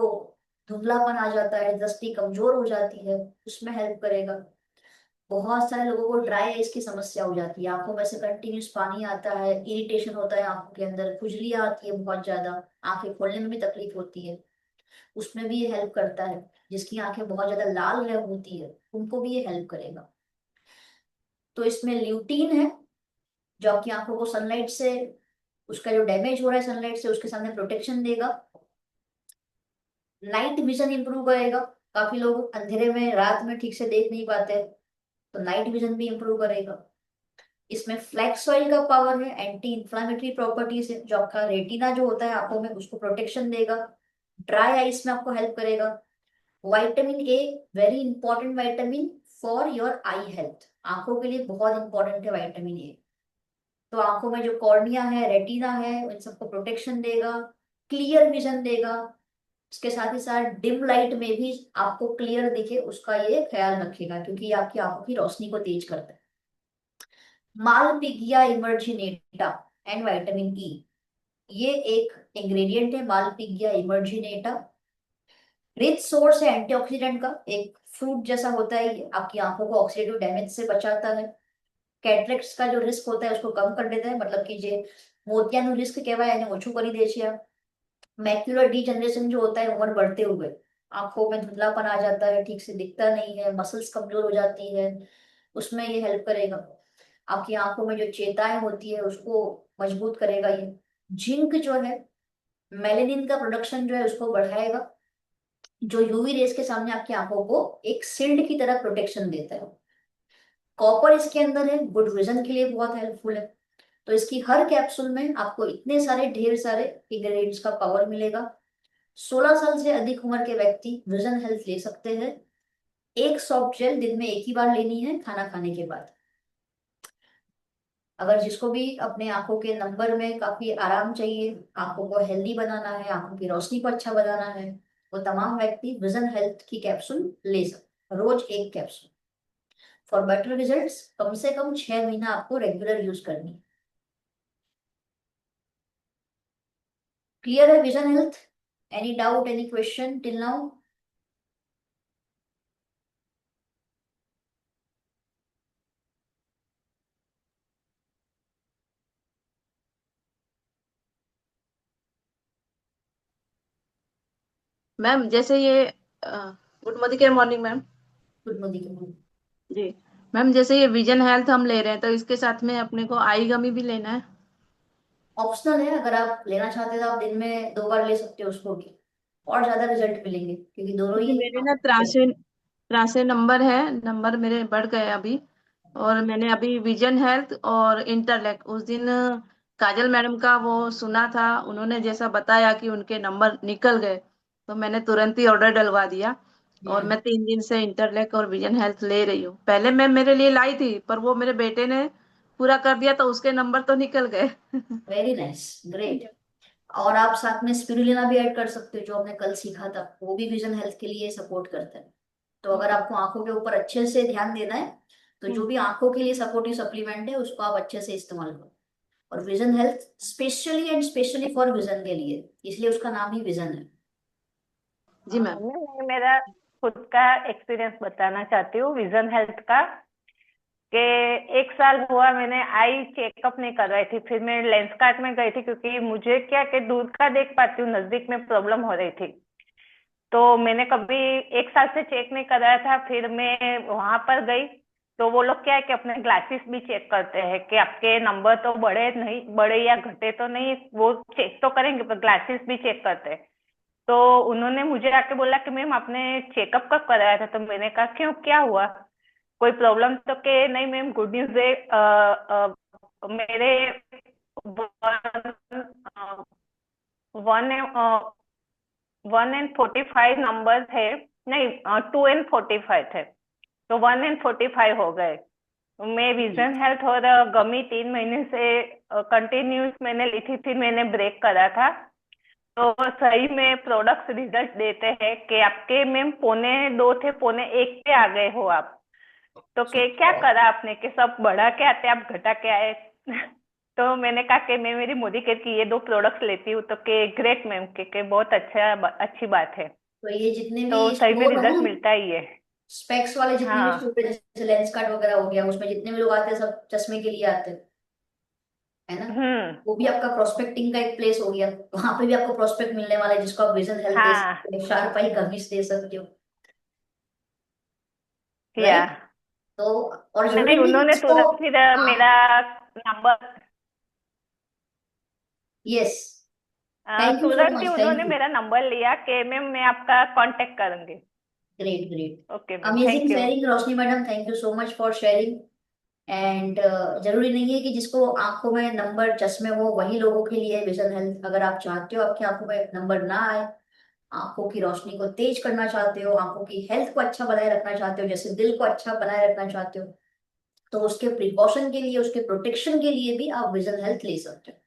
धुंधलापन आ जाता है, दृष्टि कमजोर हो जाती है, उसमें हेल्प करेगा। बहुत सारे लोगों को ड्राई आइज की समस्या हो जाती है, आंखों में से कंटिन्यूस पानी आता है, इरिटेशन होता है आंखों के अंदर, खुजलियां आती है बहुत ज्यादा, आंखें खोलने में भी तकलीफ होती है, उसमें भी ये हेल्प करता है। जिसकी आंखें बहुत ज्यादा लाल रह होती है उनको भी ये हेल्प करेगा। तो इसमें ल्यूटीन है जो आपकी आंखों को सनलाइट से, उसका जो डैमेज हो रहा है सनलाइट से, उसके सामने प्रोटेक्शन देगा। नाइट विजन इंप्रूव करेगा। काफी लोग अंधेरे में रात में ठीक से देख नहीं पाते, तो नाइट विजन भी इंप्रूव करेगा। इसमें फ्लैक्स ऑयल का पावर है, एंटी इंफ्लामेटरी प्रॉपर्टीज है, जो आपका रेटिना जो होता है आंखों में उसको प्रोटेक्शन देगा। ड्राई आइज में आपको हेल्प करेगा। Vitamin A, very important vitamin for your I health, आंखों के लिए बहुत इंपॉर्टेंट है विटामिन ए। तो आंखों में जो कॉर्निया है, रेटिना है, इन सबको प्रोटेक्शन देगा, क्लियर विजन देगा। इसके साथ ही साथ डिम लाइट में भी आपको क्लियर दिखे उसका ये ख्याल रखेगा, क्योंकि ये आपकी आंखों की रोशनी को तेज करता है। मालपिगिया इमर्जिनेटा एंड विटामिन ई, ये एक इंग्रेडिएंट है मालपिगिया इमर्जिनेटा। रिच सोर्स है एंटीऑक्सीडेंट का, एक फ्रूट जैसा होता है ये, आपकी आंखों को ऑक्सीडेटिव डैमेज से बचाता है। कैटरेक्ट्स का जो रिस्क होता है उसको कम कर देता है, मतलब कि जे मोतियाનું रिस्क કહેવાય એને ઓછું કરી દે છે। मैक्युलर डीजनरेशन जो होता है उम्र बढ़ते हुए, आंखों में धुंधलापन आ जाता है, ठीक से दिखता नहीं है, मसल्स कमजोर हो जाती है, उसमें ये हेल्प करेगा। आपकी आंखों में जो चेताएं होती है उसको मजबूत करेगा ये। जिंक जो है मेलेनिन का प्रोडक्शन जो है उसको बढ़ाएगा, जो यूवी रेस के सामने आपकी आंखों को एक शील्ड की तरह प्रोटेक्शन देता है। कॉपर इसके अंदर है, गुड विजन के लिए बहुत हेल्पफुल है। तो इसकी हर कैप्सूल में आपको इतने सारे ढेर सारे इंग्रेडिएंट्स का पावर मिलेगा। 16 साल से अधिक उम्र के व्यक्ति विजन हेल्थ ले सकते हैं। एक सॉफ्ट जेल दिन में एक ही बार लेनी है खाना खाने के बाद। अगर जिसको भी अपने आंखों के नंबर में काफी आराम चाहिए, आंखों को हेल्दी बनाना है, आंखों की रोशनी को अच्छा बनाना है, वो तमाम व्यक्ति विजन हेल्थ की कैप्सूल ले सकते हैं, रोज एक कैप्सूल। फॉर बेटर रिजल्ट्स कम से कम 6 महीना आपको रेगुलर यूज करनी है। क्लियर है vision health? Any doubt, any question till now? Ma'am जैसे ये गुड मॉर्निंग के मॉर्निंग मैम। Good morning. जी मैम, जैसे ये विजन हेल्थ हम ले रहे हैं तो इसके साथ में अपने को आई गमी भी लेना है? ऑप्शनल है, अगर आप लेना चाहते हैं तो आप दिन में 2 बार ले सकते हो उसको भी, और ज्यादा रिजल्ट मिलेंगे क्योंकि दोनों क्योंकि ही मेरे ना त्रासे त्रासे नंबर है, नंबर मेरे बढ़ गए अभी। और मैंने अभी विजन हेल्थ और इंटरलेक उस दिन काजल मैडम का वो सुना था, उन्होंने जैसा बताया कि उनके नंबर निकल गए, तो मैंने तुरंत ही ऑर्डर डलवा दिया। और हम्म। मैं 3 दिन से इंटरलेक और विजन हेल्थ ले रही हूँ। पहले मैं मेरे लिए लाई थी पर वो मेरे बेटे ने पूरा कर दिया तो उसके नंबर तो निकल गए। Very nice, great. और आप साथ में स्पिरुलिना भी ऐड कर सकते हो, जो हमने कल सीखा था, वो भी विजन हेल्थ के लिए सपोर्ट करता है। तो अगर आपको आंखों के ऊपर अच्छे से ध्यान देना है तो जो भी आंखों के लिए सपोर्टिव सप्लीमेंट है उसको आप अच्छे से इस्तेमाल करो। और vision health specially and specially for vision के लिए, इसलिए उसका नाम ही विजन है। जी मैम। मैं मेरा खुद का एक्सपीरियंस बताना चाहती हूँ विजन हेल्थ का। कि 1 साल हुआ मैंने आई चेकअप नहीं करवाई थी। फिर मैं लेंस कार्ट में गई थी, क्योंकि मुझे क्या कि दूर का देख पाती हूँ, नजदीक में प्रॉब्लम हो रही थी। तो मैंने कभी 1 साल से चेक नहीं कराया था। फिर मैं वहां पर गई, तो वो लोग क्या है कि अपने ग्लासेस भी चेक करते हैं कि आपके नंबर तो बढ़े या घटे तो नहीं, वो चेक तो करेंगे, पर ग्लासेस भी चेक करते हैं। तो उन्होंने मुझे आके बोला कि मैम आपने चेकअप कब कराया था? तो मैंने कहा क्यों, क्या हुआ, कोई प्रॉब्लम? तो के नहीं मैम, गुड न्यूज है, मेरे वन 1 and 45 नंबर थे, नहीं 2 and 45 थे, तो 1 and 45 हो गए। मैं विजन हेल्थ और गमी 3 महीने से कंटिन्यूस मैंने ली थी, फिर मैंने ब्रेक करा था। तो सही में प्रोडक्ट्स रिजल्ट देते हैं कि आपके मैम पौने 2 थे, पौने 1 पे आ गए हो आप। तो क्या करा आपने कि सब बढ़ा के आते आप घटा के आए? तो मैंने कहा कि मैं मेरी मोदी केयर की ये 2 प्रोडक्ट्स लेती हूँ। तो के ग्रेट मैम, के बहुत अच्छी बात है। तो ये जितने तो भी सही में स्टोर है रिजल्ट ना, मिलता ही है। स्पेक्स वाले जितने भी हाँ। स्टोर है, जैसे लेंस कार्ट वगैरह हो गया, उसमें जितने भी लोग आते हैं सब चश्मे के लिए आते हैं, है ना। हम्म। वो भी आपका प्रोस्पेक्टिंग का एक प्लेस हो गया। वहां पे भी आपको प्रोस्पेक्ट मिलने वाला है, जिसको आप विजन हेल्थ दे हाँ। सकते हो, शार्प आई कमिस दे सकते हो, या राइट। तो और नहीं, जरूरी नहीं कि उन्होंने इसको, तुरंत फिर हाँ, मेरा नंबर, यस, थैंक यू सो तुरंत ही मच, थैंक उन्होंने यू। मेरा नंबर लिया कि मैम मैं आपका कांटेक्ट करूंगी। Great great, okay ma'am, amazing thank you. Sharing Roshni madam, thank you so much for sharing. And जरूरी नहीं है कि जिसको आंखों में नंबर चश्मे हो वही लोगों के लिए विजन हेल्थ। अगर आप चाहते हो आपकी आंखों में नंबर ना आए, आंखों की रोशनी को तेज करना चाहते हो, आंखों की हेल्थ को अच्छा बनाए रखना चाहते हो, जैसे दिल को अच्छा बनाए रखना चाहते हो, तो उसके प्रिकॉशन के लिए, उसके प्रोटेक्शन के लिए भी आप विजन हेल्थ ले सकते हो।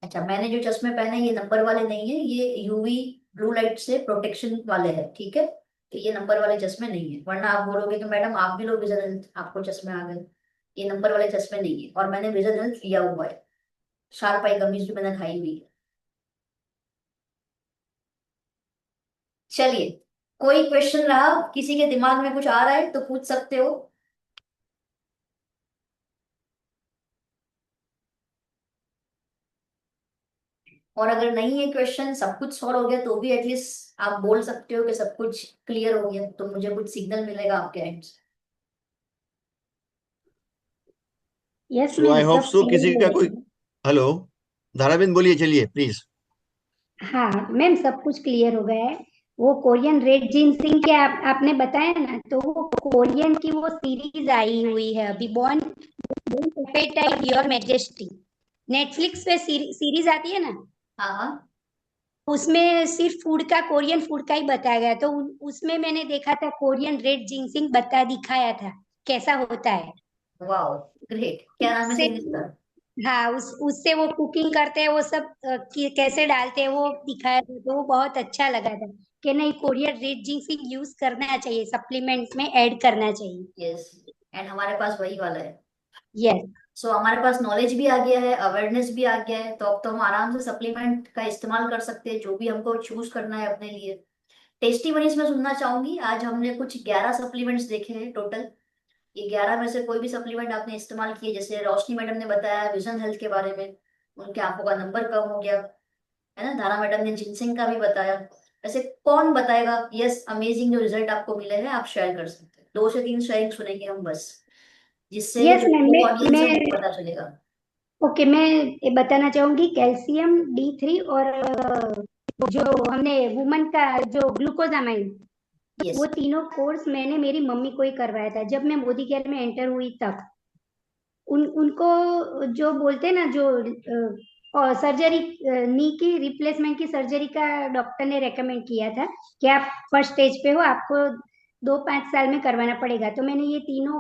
अच्छा, मैंने जो चश्मे पहने ये नंबर वाले नहीं है, ये यूवी ब्लू लाइट से प्रोटेक्शन वाले हैं, ठीक है। तो ये नंबर वाले चश्मे नहीं है, वरना आप बोलोगे कि मैडम आप भी लो विजन हेल्थ, आपको चश्मे आ गए। ये नंबर वाले चश्मे नहीं है, और मैंने विजन हेल्थ लिया हुआ है, शार्प आई गमीज भी मैंने खाई हुई है। चलिए, कोई क्वेश्चन रहा, किसी के दिमाग में कुछ आ रहा है तो पूछ सकते हो। और अगर नहीं है क्वेश्चन, सब कुछ सॉल्व हो गया, तो भी एटलीस्ट आप बोल सकते हो कि सब कुछ क्लियर हो गया, तो मुझे कुछ सिग्नल मिलेगा आपके एंड से। Yes so ma'am, I hope सब सो किसी क्लियर का कोई। है। हेलो, धाराबेन बोलिए, चलिए प्लीज। हाँ मैम, सब कुछ क्लियर हो गया है। वो कोरियन रेड जिनसिंग के आपने बताया ना, तो वो कोरियन की वो सीरीज आई हुई है अभी, bon appetit your majesty. Netflix पे सीरीज आती है ना, हाँ हाँ। उसमें सिर्फ फूड का, कोरियन फूड का ही बताया गया। तो उसमें मैंने देखा था कोरियन रेड जिनसिंग दिखाया था कैसा होता है। वाह, ग्रेट, क्या नाम है उससे, सीरीज का? हाँ, उससे वो कुकिंग करते हैं, वो सब कैसे डालते हैं वो दिखाया था, तो वो बहुत अच्छा लगा था कि नहीं, कोरियन रेड जिनसिंग यूज करना चाहिए, सप्लीमेंट्स में ऐड करना चाहिए। यस, एंड हमारे पास वही वाला है। यस। सो हमारे पास नॉलेज भी आ गया है, अवेयरनेस भी आ गया है, तो अब तो हम आराम से सप्लीमेंट का इस्तेमाल कर सकते हैं, जो भी हमको चूज करना है अपने लिए। टेस्टी मनीष, मैं सुनना चाहूंगी, आज हमने कुछ 11 सप्लीमेंट्स देखे हैं टोटल। ये 11 में से कोई भी सप्लीमेंट आपने इस्तेमाल किए? जैसे रोशनी मैडम ने बताया विजन हेल्थ के बारे में, उनके आंखों का नंबर कम हो गया, है ना। धारा मैडम ने जिनसिंग का भी बताया। वैसे कौन बताएगा? यस, अमेजिंग जो रिजल्ट आपको मिले हैं आप शेयर कर सकते हैं, 2 से 3 शेयरिंग सुनेंगे हम बस, जिससे यस जो मैम, ऑडियंस है मैं उनको पता चलेगा। ओके, मैं ये बताना चाहूंगी, कैल्शियम D3 और जो हमने वुमन का जो ग्लूकोजामाइन, यस। वो तीनों कोर्स मैंने मेरी मम्मी को ही करवाया था जब मैं मोदी केयर में एंटर हुई तब। उनको जो बोलते हैं ना, जो सर्जरी, नी की रिप्लेसमेंट की सर्जरी का डॉक्टर ने रेकमेंड किया था कि आप फर्स्ट स्टेज पे हो, आपको 2-5 साल में करवाना पड़ेगा। तो मैंने ये तीनों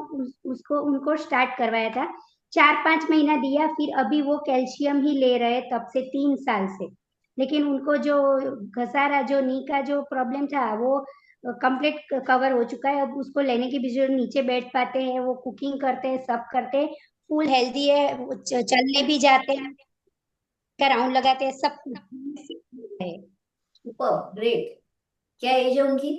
उसको उनको स्टार्ट करवाया था, 4-5 महीना दिया, फिर अभी वो कैल्शियम ही ले रहे तब से 3 साल से। लेकिन उनको जो घसारा, जो नी का जो प्रॉब्लम था, वो कंप्लीट कवर हो चुका है। अब उसको लेने की भी जो नीचे बैठ पाते हैं, वो कुकिंग करते हैं, सब करते हैं, फुल हेल्दी है, वो चलने भी जाते हैं, राउंड लगाते हैं, सब कुछ है। Super great. क्या एज है उनकी?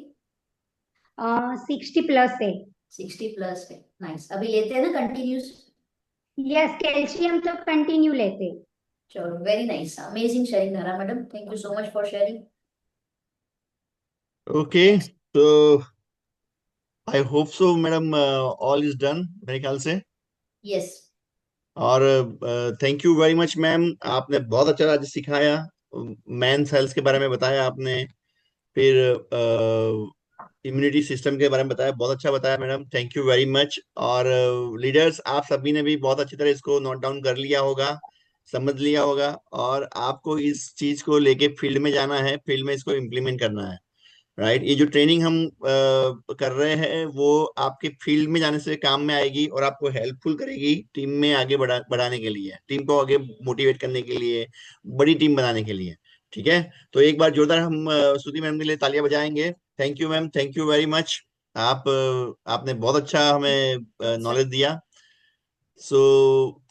60+ है। 60+ है। नाइस। अभी लेते हैं ना कंटिन्यूस? यस, कैल्शियम तो कंटिन्यू लेते। चलो, very nice, amazing sharing Dhara madam, thank you so much for sharing. Okay, तो I hope so madam all is done मेरे ख्याल से। यस। और thank you very much ma'am, आपने बहुत अच्छा आज सिखाया। मैन सेल्स के बारे में बताया आपने, फिर इम्यूनिटी सिस्टम के बारे में बताया, बहुत अच्छा बताया madam, thank you very much. और लीडर्स आप सभी ने भी बहुत अच्छी तरह इसको नोट डाउन कर लिया होगा, समझ लिया होगा, और आपको इस चीज को लेके फील्ड में जाना है, फील्ड में इसको इम्प्लीमेंट करना है। राइट, ये जो ट्रेनिंग हम कर रहे हैं वो आपके फील्ड में जाने से काम में आएगी और आपको हेल्पफुल करेगी टीम में आगे बढ़ाने के लिए, टीम को आगे मोटिवेट करने के लिए, बड़ी टीम बनाने के लिए। ठीक है, तो एक बार जोरदार हम श्रुति मैम के लिए तालियां बजाएंगे। Thank you ma'am, thank you very much. आपने बहुत अच्छा हमें अच्छा। नॉलेज दिया। सो